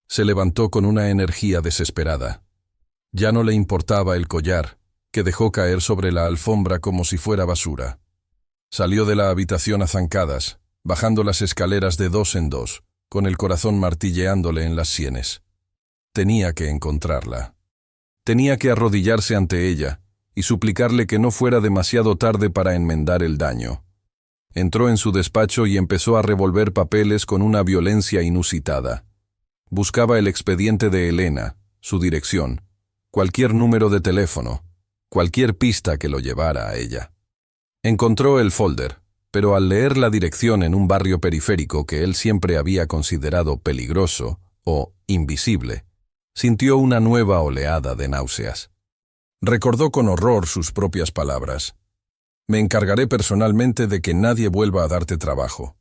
Se levantó con una energía desesperada. Ya no le importaba el collar, que dejó caer sobre la alfombra como si fuera basura. Salió de la habitación a zancadas, bajando las escaleras de dos en dos, con el corazón martilleándole en las sienes. Tenía que encontrarla. Tenía que arrodillarse ante ella y suplicarle que no fuera demasiado tarde para enmendar el daño. Entró en su despacho y empezó a revolver papeles con una violencia inusitada. Buscaba el expediente de Elena, su dirección, cualquier número de teléfono, cualquier pista que lo llevara a ella. Encontró el folder, pero al leer la dirección en un barrio periférico que él siempre había considerado peligroso o invisible, sintió una nueva oleada de náuseas. Recordó con horror sus propias palabras. «Me encargaré personalmente de que nadie vuelva a darte trabajo».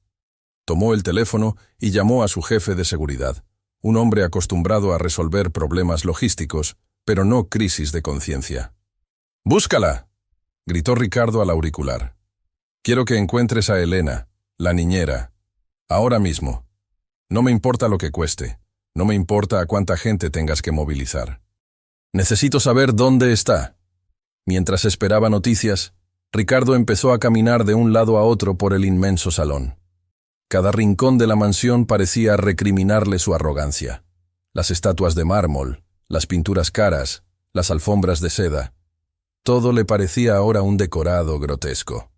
Tomó el teléfono y llamó a su jefe de seguridad, un hombre acostumbrado a resolver problemas logísticos, pero no crisis de conciencia. «¡Búscala!», gritó Ricardo al auricular. «Quiero que encuentres a Elena, la niñera. Ahora mismo. No me importa lo que cueste. No me importa a cuánta gente tengas que movilizar. Necesito saber dónde está». Mientras esperaba noticias, Ricardo empezó a caminar de un lado a otro por el inmenso salón. Cada rincón de la mansión parecía recriminarle su arrogancia. Las estatuas de mármol, las pinturas caras, las alfombras de seda. Todo le parecía ahora un decorado grotesco.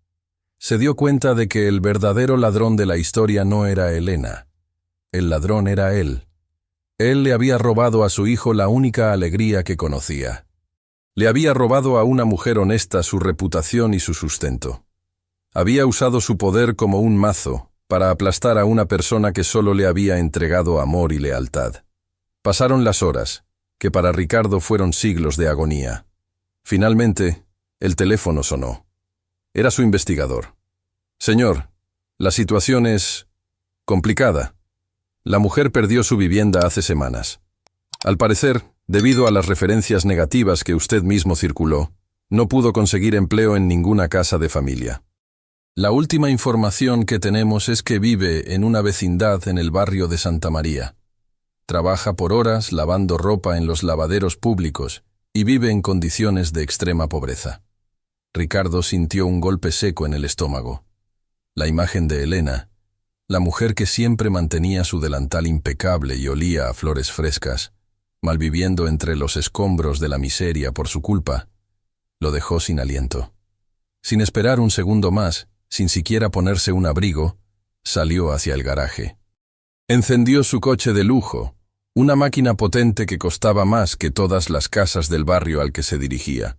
Se dio cuenta de que el verdadero ladrón de la historia no era Elena. El ladrón era él. Él le había robado a su hijo la única alegría que conocía. Le había robado a una mujer honesta su reputación y su sustento. Había usado su poder como un mazo para aplastar a una persona que solo le había entregado amor y lealtad. Pasaron las horas, que para Ricardo fueron siglos de agonía. Finalmente, el teléfono sonó. Era su investigador. «Señor, la situación es complicada. La mujer perdió su vivienda hace semanas. Al parecer, debido a las referencias negativas que usted mismo circuló, no pudo conseguir empleo en ninguna casa de familia. La última información que tenemos es que vive en una vecindad en el barrio de Santa María. Trabaja por horas lavando ropa en los lavaderos públicos y vive en condiciones de extrema pobreza». Ricardo sintió un golpe seco en el estómago. La imagen de Elena, la mujer que siempre mantenía su delantal impecable y olía a flores frescas, malviviendo entre los escombros de la miseria por su culpa, lo dejó sin aliento. Sin esperar un segundo más, sin siquiera ponerse un abrigo, salió hacia el garaje. Encendió su coche de lujo, una máquina potente que costaba más que todas las casas del barrio al que se dirigía,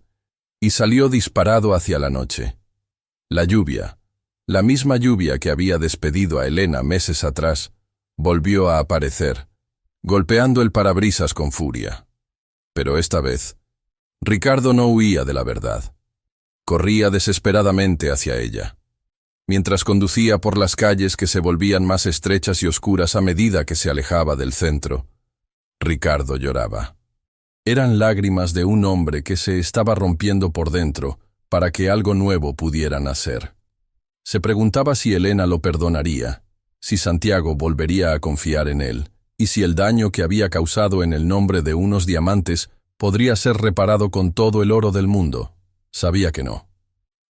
y salió disparado hacia la noche. La lluvia, la misma lluvia que había despedido a Elena meses atrás, volvió a aparecer, golpeando el parabrisas con furia. Pero esta vez, Ricardo no huía de la verdad. Corría desesperadamente hacia ella. Mientras conducía por las calles que se volvían más estrechas y oscuras a medida que se alejaba del centro, Ricardo lloraba. Eran lágrimas de un hombre que se estaba rompiendo por dentro para que algo nuevo pudiera nacer. Se preguntaba si Elena lo perdonaría, si Santiago volvería a confiar en él, y si el daño que había causado en el nombre de unos diamantes podría ser reparado con todo el oro del mundo. Sabía que no.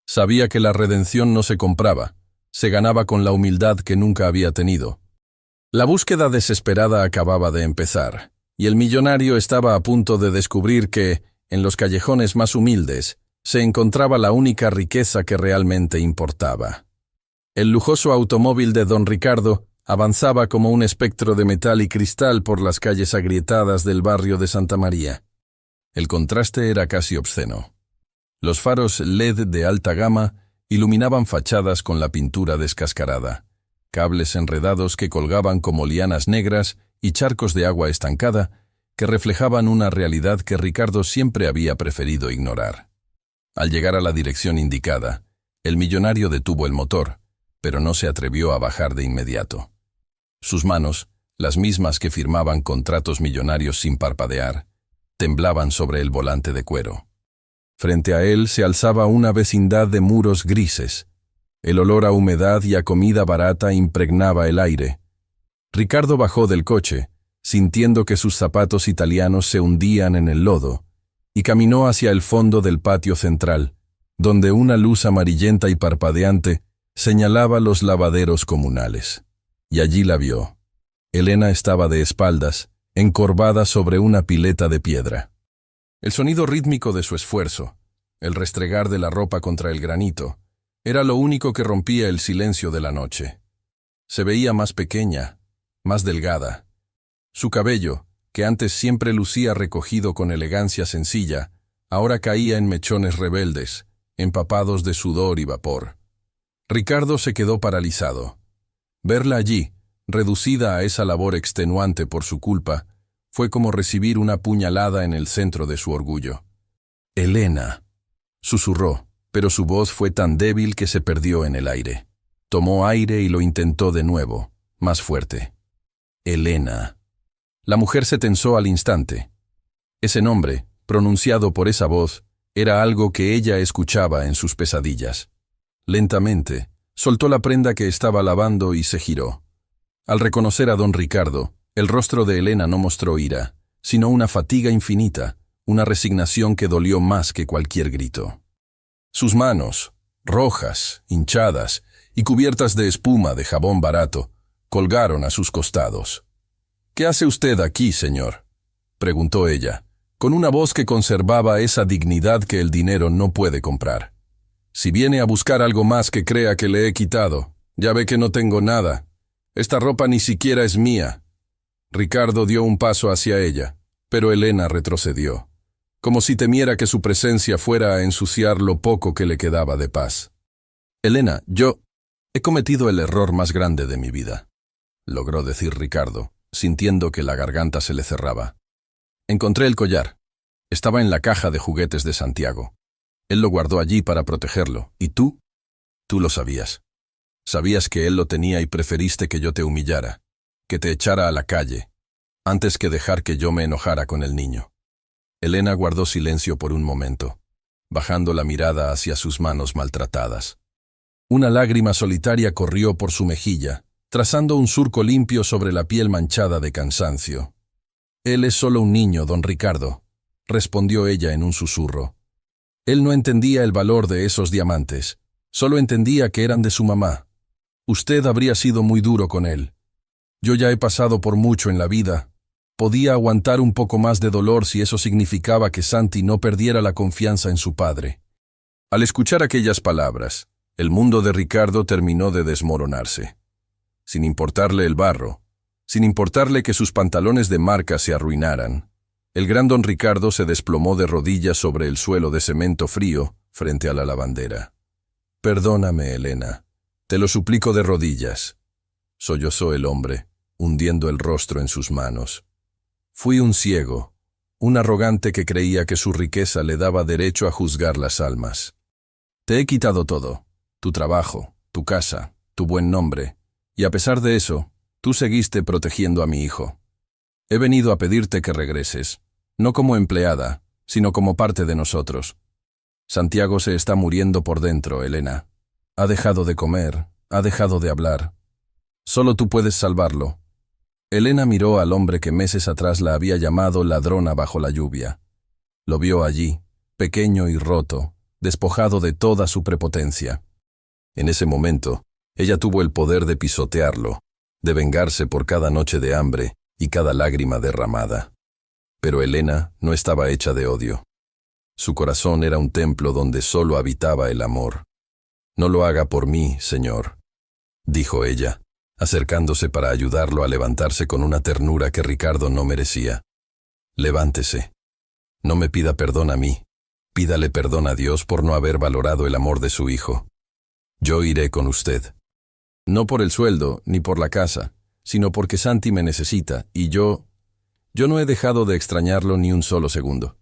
Sabía que la redención no se compraba, se ganaba con la humildad que nunca había tenido. La búsqueda desesperada acababa de empezar, y el millonario estaba a punto de descubrir que, en los callejones más humildes, se encontraba la única riqueza que realmente importaba. El lujoso automóvil de don Ricardo avanzaba como un espectro de metal y cristal por las calles agrietadas del barrio de Santa María. El contraste era casi obsceno. Los faros LED de alta gama iluminaban fachadas con la pintura descascarada, cables enredados que colgaban como lianas negras y charcos de agua estancada que reflejaban una realidad que Ricardo siempre había preferido ignorar. Al llegar a la dirección indicada, el millonario detuvo el motor, pero no se atrevió a bajar de inmediato. Sus manos, las mismas que firmaban contratos millonarios sin parpadear, temblaban sobre el volante de cuero. Frente a él se alzaba una vecindad de muros grises, El olor a humedad y a comida barata impregnaba el aire. Ricardo bajó del coche, sintiendo que sus zapatos italianos se hundían en el lodo, y caminó hacia el fondo del patio central, donde una luz amarillenta y parpadeante señalaba los lavaderos comunales. Y allí la vio. Elena estaba de espaldas, encorvada sobre una pileta de piedra. El sonido rítmico de su esfuerzo, el restregar de la ropa contra el granito, era lo único que rompía el silencio de la noche. Se veía más pequeña, más delgada. Su cabello, que antes siempre lucía recogido con elegancia sencilla, ahora caía en mechones rebeldes, empapados de sudor y vapor. Ricardo se quedó paralizado. Verla allí, reducida a esa labor extenuante por su culpa, fue como recibir una puñalada en el centro de su orgullo. «Elena», susurró, pero su voz fue tan débil que se perdió en el aire. Tomó aire y lo intentó de nuevo, más fuerte. «Elena». La mujer se tensó al instante. Ese nombre, pronunciado por esa voz, era algo que ella escuchaba en sus pesadillas. Lentamente, soltó la prenda que estaba lavando y se giró. Al reconocer a don Ricardo, el rostro de Elena no mostró ira, sino una fatiga infinita, una resignación que dolió más que cualquier grito. Sus manos, rojas, hinchadas y cubiertas de espuma de jabón barato, colgaron a sus costados. «¿Qué hace usted aquí, señor?», preguntó ella, con una voz que conservaba esa dignidad que el dinero no puede comprar. «Si viene a buscar algo más que crea que le he quitado, ya ve que no tengo nada. Esta ropa ni siquiera es mía». Ricardo dio un paso hacia ella, pero Elena retrocedió, como si temiera que su presencia fuera a ensuciar lo poco que le quedaba de paz. «Elena, yo he cometido el error más grande de mi vida», logró decir Ricardo, sintiendo que la garganta se le cerraba. «Encontré el collar. Estaba en la caja de juguetes de Santiago. Él lo guardó allí para protegerlo. ¿Y tú? Tú lo sabías. Sabías que él lo tenía y preferiste que yo te humillara, que te echara a la calle, antes que dejar que yo me enojara con el niño». Elena guardó silencio por un momento, bajando la mirada hacia sus manos maltratadas. Una lágrima solitaria corrió por su mejilla, trazando un surco limpio sobre la piel manchada de cansancio. «Él es solo un niño, don Ricardo», respondió ella en un susurro. Él no entendía el valor de esos diamantes, solo entendía que eran de su mamá. Usted habría sido muy duro con él. Yo ya he pasado por mucho en la vida. Podía aguantar un poco más de dolor si eso significaba que Santi no perdiera la confianza en su padre. Al escuchar aquellas palabras, el mundo de Ricardo terminó de desmoronarse. Sin importarle el barro, sin importarle que sus pantalones de marca se arruinaran, el gran don Ricardo se desplomó de rodillas sobre el suelo de cemento frío frente a la lavandera. «Perdóname, Elena, te lo suplico de rodillas», sollozó el hombre, hundiendo el rostro en sus manos. «Fui un ciego, un arrogante que creía que su riqueza le daba derecho a juzgar las almas. Te he quitado todo, tu trabajo, tu casa, tu buen nombre, y a pesar de eso, tú seguiste protegiendo a mi hijo. He venido a pedirte que regreses, no como empleada, sino como parte de nosotros. Santiago se está muriendo por dentro, Elena. Ha dejado de comer, ha dejado de hablar. Solo tú puedes salvarlo». Elena miró al hombre que meses atrás la había llamado ladrona bajo la lluvia. Lo vio allí, pequeño y roto, despojado de toda su prepotencia. En ese momento, ella tuvo el poder de pisotearlo, de vengarse por cada noche de hambre y cada lágrima derramada. Pero Elena no estaba hecha de odio. Su corazón era un templo donde solo habitaba el amor. «No lo haga por mí, señor», dijo ella, acercándose para ayudarlo a levantarse con una ternura que Ricardo no merecía. «Levántese. No me pida perdón a mí. Pídale perdón a Dios por no haber valorado el amor de su hijo. Yo iré con usted. No por el sueldo ni por la casa, sino porque Santi me necesita y yo no he dejado de extrañarlo ni un solo segundo».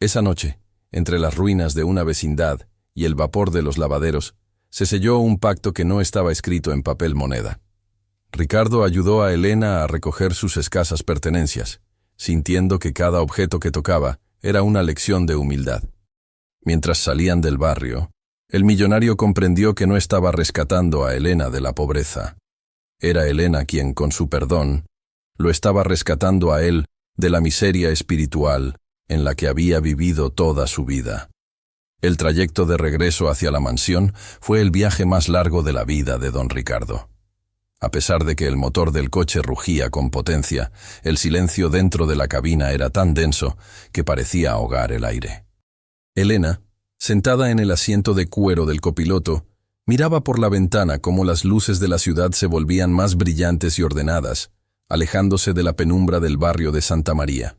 Esa noche, entre las ruinas de una vecindad y el vapor de los lavaderos, se selló un pacto que no estaba escrito en papel moneda. Ricardo ayudó a Elena a recoger sus escasas pertenencias, sintiendo que cada objeto que tocaba era una lección de humildad. Mientras salían del barrio, El millonario comprendió que no estaba rescatando a Elena de la pobreza. Era Elena quien, con su perdón, lo estaba rescatando a él de la miseria espiritual en la que había vivido toda su vida. El trayecto de regreso hacia la mansión fue el viaje más largo de la vida de don Ricardo. A pesar de que el motor del coche rugía con potencia, el silencio dentro de la cabina era tan denso que parecía ahogar el aire. Elena, sentada en el asiento de cuero del copiloto, miraba por la ventana cómo las luces de la ciudad se volvían más brillantes y ordenadas, alejándose de la penumbra del barrio de Santa María.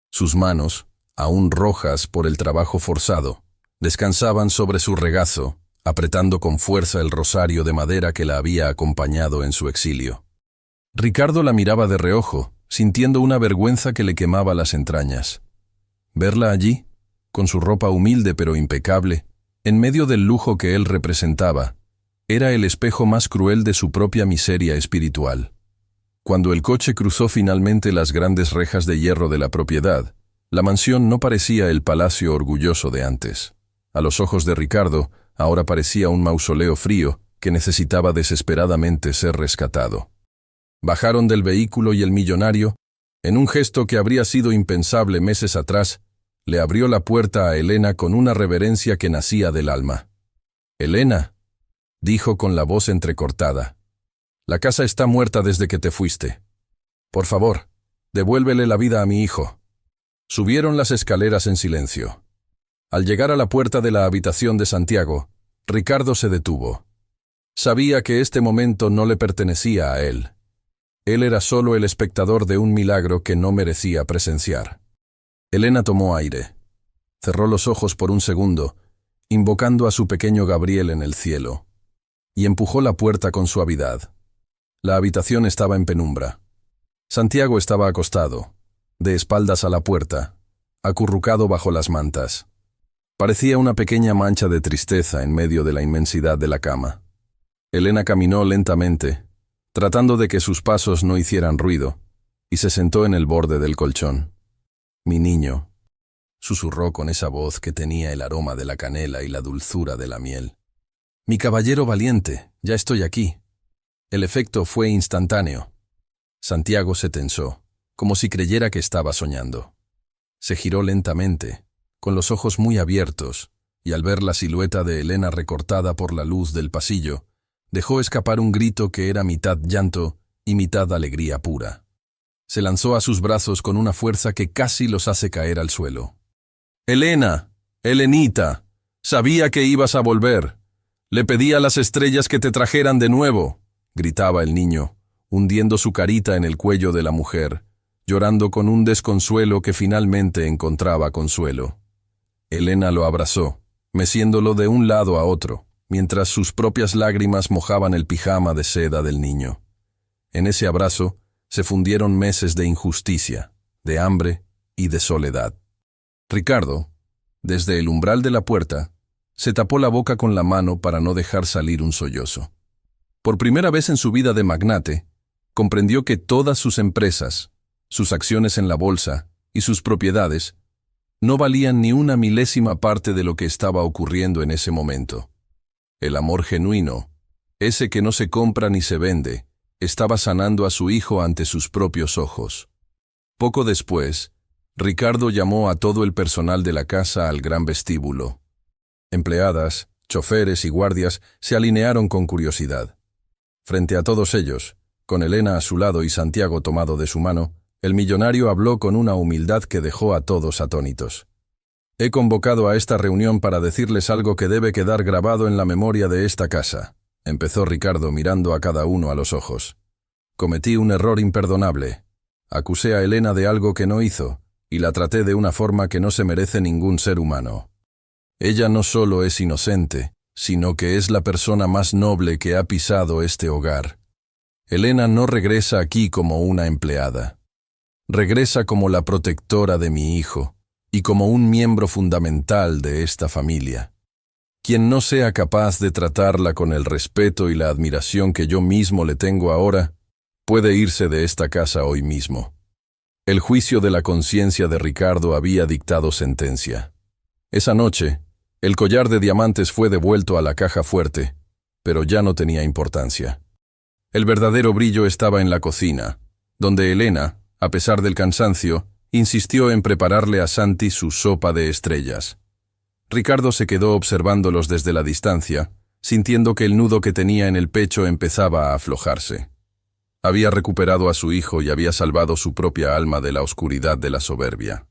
Sus manos, aún rojas por el trabajo forzado, descansaban sobre su regazo, apretando con fuerza el rosario de madera que la había acompañado en su exilio. Ricardo la miraba de reojo, sintiendo una vergüenza que le quemaba las entrañas. Verla allí, con su ropa humilde pero impecable, en medio del lujo que él representaba, era el espejo más cruel de su propia miseria espiritual. Cuando el coche cruzó finalmente las grandes rejas de hierro de la propiedad, la mansión no parecía el palacio orgulloso de antes. A los ojos de Ricardo, ahora parecía un mausoleo frío que necesitaba desesperadamente ser rescatado. Bajaron del vehículo y el millonario, en un gesto que habría sido impensable meses atrás, le abrió la puerta a Elena con una reverencia que nacía del alma. «Elena», dijo con la voz entrecortada, «la casa está muerta desde que te fuiste. Por favor, devuélvele la vida a mi hijo». Subieron las escaleras en silencio. Al llegar a la puerta de la habitación de Santiago, Ricardo se detuvo. Sabía que este momento no le pertenecía a él. Él era solo el espectador de un milagro que no merecía presenciar. Elena tomó aire. Cerró los ojos por un segundo, invocando a su pequeño Gabriel en el cielo, y empujó la puerta con suavidad. La habitación estaba en penumbra. Santiago estaba acostado, de espaldas a la puerta, acurrucado bajo las mantas. Parecía una pequeña mancha de tristeza en medio de la inmensidad de la cama. Elena caminó lentamente, tratando de que sus pasos no hicieran ruido, y se sentó en el borde del colchón. «Mi niño», susurró con esa voz que tenía el aroma de la canela y la dulzura de la miel. «Mi caballero valiente, ya estoy aquí». El efecto fue instantáneo. Santiago se tensó, como si creyera que estaba soñando. Se giró lentamente, con los ojos muy abiertos, y al ver la silueta de Elena recortada por la luz del pasillo, dejó escapar un grito que era mitad llanto y mitad alegría pura. Se lanzó a sus brazos con una fuerza que casi los hace caer al suelo. «Elena, Elenita, sabía que ibas a volver. Le pedí a las estrellas que te trajeran de nuevo», gritaba el niño, hundiendo su carita en el cuello de la mujer, llorando con un desconsuelo que finalmente encontraba consuelo. Elena lo abrazó, meciéndolo de un lado a otro, mientras sus propias lágrimas mojaban el pijama de seda del niño. En ese abrazo se fundieron meses de injusticia, de hambre y de soledad. Ricardo, desde el umbral de la puerta, se tapó la boca con la mano para no dejar salir un sollozo. Por primera vez en su vida de magnate, comprendió que todas sus empresas, sus acciones en la bolsa y sus propiedades no valían ni una milésima parte de lo que estaba ocurriendo en ese momento. El amor genuino, ese que no se compra ni se vende, estaba sanando a su hijo ante sus propios ojos. Poco después, Ricardo llamó a todo el personal de la casa al gran vestíbulo. Empleadas, choferes y guardias se alinearon con curiosidad. Frente a todos ellos, con Elena a su lado y Santiago tomado de su mano, el millonario habló con una humildad que dejó a todos atónitos. «He convocado a esta reunión para decirles algo que debe quedar grabado en la memoria de esta casa», empezó Ricardo mirando a cada uno a los ojos. «Cometí un error imperdonable. Acusé a Elena de algo que no hizo, y la traté de una forma que no se merece ningún ser humano. Ella no solo es inocente, sino que es la persona más noble que ha pisado este hogar. Elena no regresa aquí como una empleada. Regresa como la protectora de mi hijo, y como un miembro fundamental de esta familia. Quien no sea capaz de tratarla con el respeto y la admiración que yo mismo le tengo ahora, puede irse de esta casa hoy mismo». El juicio de la conciencia de Ricardo había dictado sentencia. Esa noche, El collar de diamantes fue devuelto a la caja fuerte, pero ya no tenía importancia. El verdadero brillo estaba en la cocina, donde Elena, a pesar del cansancio, insistió en prepararle a Santi su sopa de estrellas. Ricardo se quedó observándolos desde la distancia, sintiendo que el nudo que tenía en el pecho empezaba a aflojarse. Había recuperado a su hijo y había salvado su propia alma de la oscuridad de la soberbia.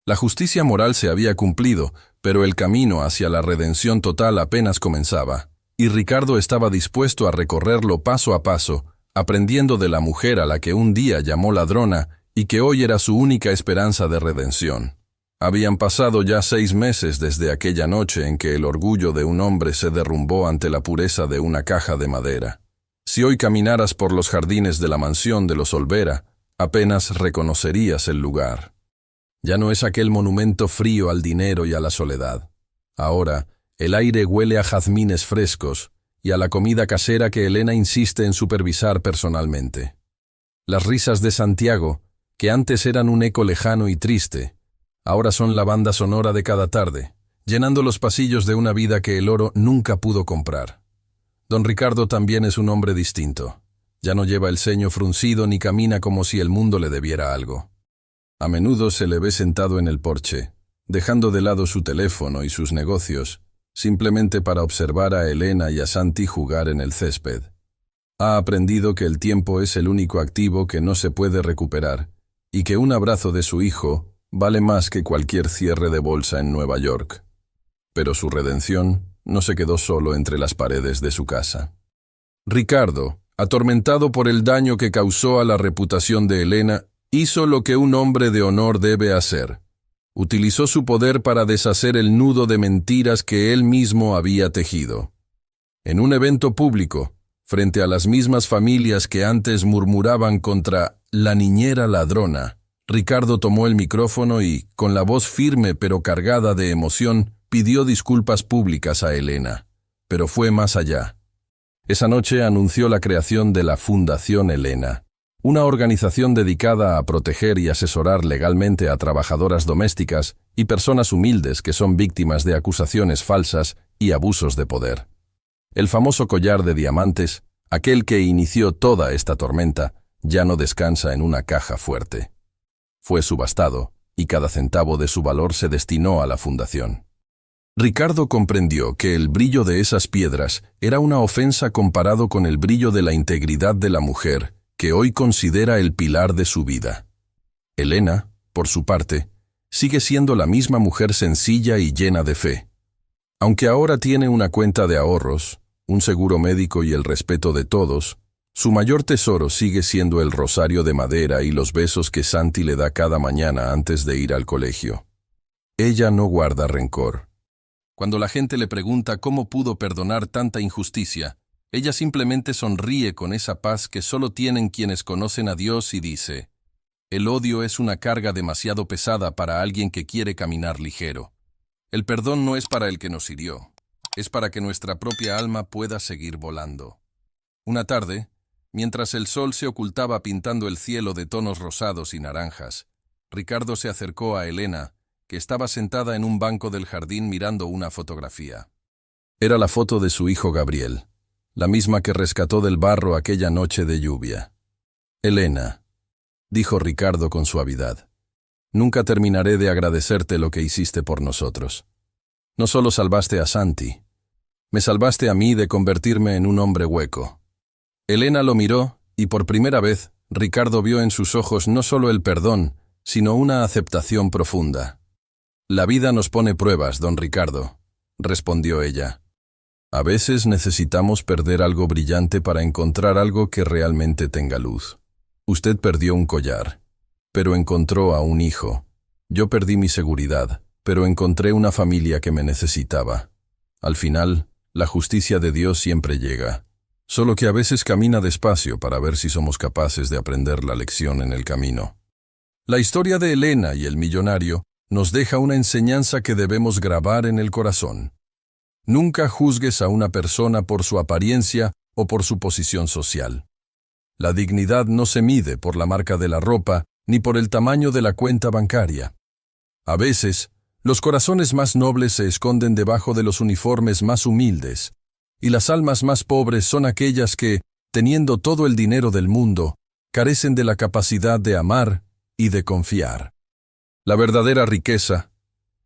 La justicia moral se había cumplido, pero el camino hacia la redención total apenas comenzaba, y Ricardo estaba dispuesto a recorrerlo paso a paso, aprendiendo de la mujer a la que un día llamó ladrona y que hoy era su única esperanza de redención. Habían pasado ya 6 meses desde aquella noche en que el orgullo de un hombre se derrumbó ante la pureza de una caja de madera. Si hoy caminaras por los jardines de la mansión de los Olvera, apenas reconocerías el lugar. Ya no es aquel monumento frío al dinero y a la soledad. Ahora, el aire huele a jazmines frescos y a la comida casera que Elena insiste en supervisar personalmente. Las risas de Santiago, que antes eran un eco lejano y triste, ahora son la banda sonora de cada tarde, llenando los pasillos de una vida que el oro nunca pudo comprar. Don Ricardo también es un hombre distinto. Ya no lleva el ceño fruncido ni camina como si el mundo le debiera algo. A menudo se le ve sentado en el porche, dejando de lado su teléfono y sus negocios, simplemente para observar a Elena y a Santi jugar en el césped. Ha aprendido que el tiempo es el único activo que no se puede recuperar, y que un abrazo de su hijo vale más que cualquier cierre de bolsa en Nueva York. Pero su redención no se quedó solo entre las paredes de su casa. Ricardo, atormentado por el daño que causó a la reputación de Elena, hizo lo que un hombre de honor debe hacer. Utilizó su poder para deshacer el nudo de mentiras que él mismo había tejido. En un evento público, frente a las mismas familias que antes murmuraban contra la niñera ladrona, Ricardo tomó el micrófono y, con la voz firme pero cargada de emoción, pidió disculpas públicas a Elena. Pero fue más allá. Esa noche anunció la creación de la Fundación Elena, una organización dedicada a proteger y asesorar legalmente a trabajadoras domésticas y personas humildes que son víctimas de acusaciones falsas y abusos de poder. El famoso collar de diamantes, aquel que inició toda esta tormenta, ya no descansa en una caja fuerte. Fue subastado, y cada centavo de su valor se destinó a la fundación. Ricardo comprendió que el brillo de esas piedras era una ofensa comparado con el brillo de la integridad de la mujer, que hoy considera el pilar de su vida. Elena, por su parte, sigue siendo la misma mujer sencilla y llena de fe. Aunque ahora tiene una cuenta de ahorros, un seguro médico y el respeto de todos, su mayor tesoro sigue siendo el rosario de madera y los besos que Santi le da cada mañana antes de ir al colegio. Ella no guarda rencor. Cuando la gente le pregunta cómo pudo perdonar tanta injusticia, ella simplemente sonríe con esa paz que solo tienen quienes conocen a Dios y dice: el odio es una carga demasiado pesada para alguien que quiere caminar ligero. El perdón no es para el que nos hirió, es para que nuestra propia alma pueda seguir volando. Una tarde, mientras el sol se ocultaba pintando el cielo de tonos rosados y naranjas, Ricardo se acercó a Elena, que estaba sentada en un banco del jardín mirando una fotografía. Era la foto de su hijo Gabriel, la misma que rescató del barro aquella noche de lluvia. «Elena», dijo Ricardo con suavidad, «nunca terminaré de agradecerte lo que hiciste por nosotros. No solo salvaste a Santi, me salvaste a mí de convertirme en un hombre hueco». Elena lo miró, y por primera vez, Ricardo vio en sus ojos no solo el perdón, sino una aceptación profunda. «La vida nos pone pruebas, don Ricardo», respondió ella. «A veces necesitamos perder algo brillante para encontrar algo que realmente tenga luz. Usted perdió un collar, pero encontró a un hijo. Yo perdí mi seguridad, pero encontré una familia que me necesitaba. Al final, la justicia de Dios siempre llega, solo que a veces camina despacio para ver si somos capaces de aprender la lección en el camino». La historia de Elena y el millonario nos deja una enseñanza que debemos grabar en el corazón. Nunca juzgues a una persona por su apariencia o por su posición social. La dignidad no se mide por la marca de la ropa ni por el tamaño de la cuenta bancaria. A veces, Los corazones más nobles se esconden debajo de los uniformes más humildes, y las almas más pobres son aquellas que, teniendo todo el dinero del mundo, carecen de la capacidad de amar y de confiar. La verdadera riqueza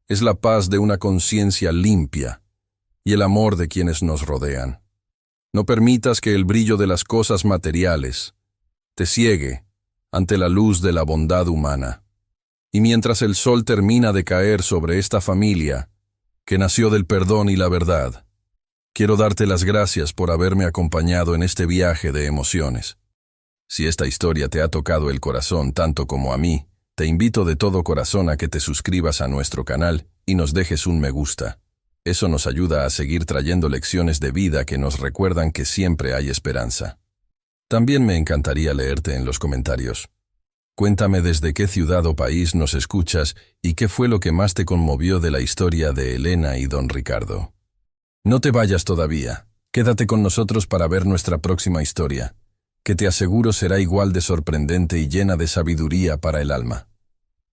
es la paz de una conciencia limpia y el amor de quienes nos rodean. No permitas que el brillo de las cosas materiales te ciegue ante la luz de la bondad humana. Y mientras el sol termina de caer sobre esta familia, que nació del perdón y la verdad, quiero darte las gracias por haberme acompañado en este viaje de emociones. Si esta historia te ha tocado el corazón tanto como a mí, te invito de todo corazón a que te suscribas a nuestro canal y nos dejes un me gusta. Eso nos ayuda a seguir trayendo lecciones de vida que nos recuerdan que siempre hay esperanza. También me encantaría leerte en los comentarios. Cuéntame desde qué ciudad o país nos escuchas y qué fue lo que más te conmovió de la historia de Elena y don Ricardo. No te vayas todavía, quédate con nosotros para ver nuestra próxima historia, que te aseguro será igual de sorprendente y llena de sabiduría para el alma.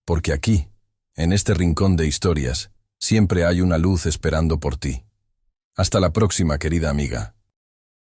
Porque aquí, en este rincón de historias, siempre hay una luz esperando por ti. Hasta la próxima, querida amiga.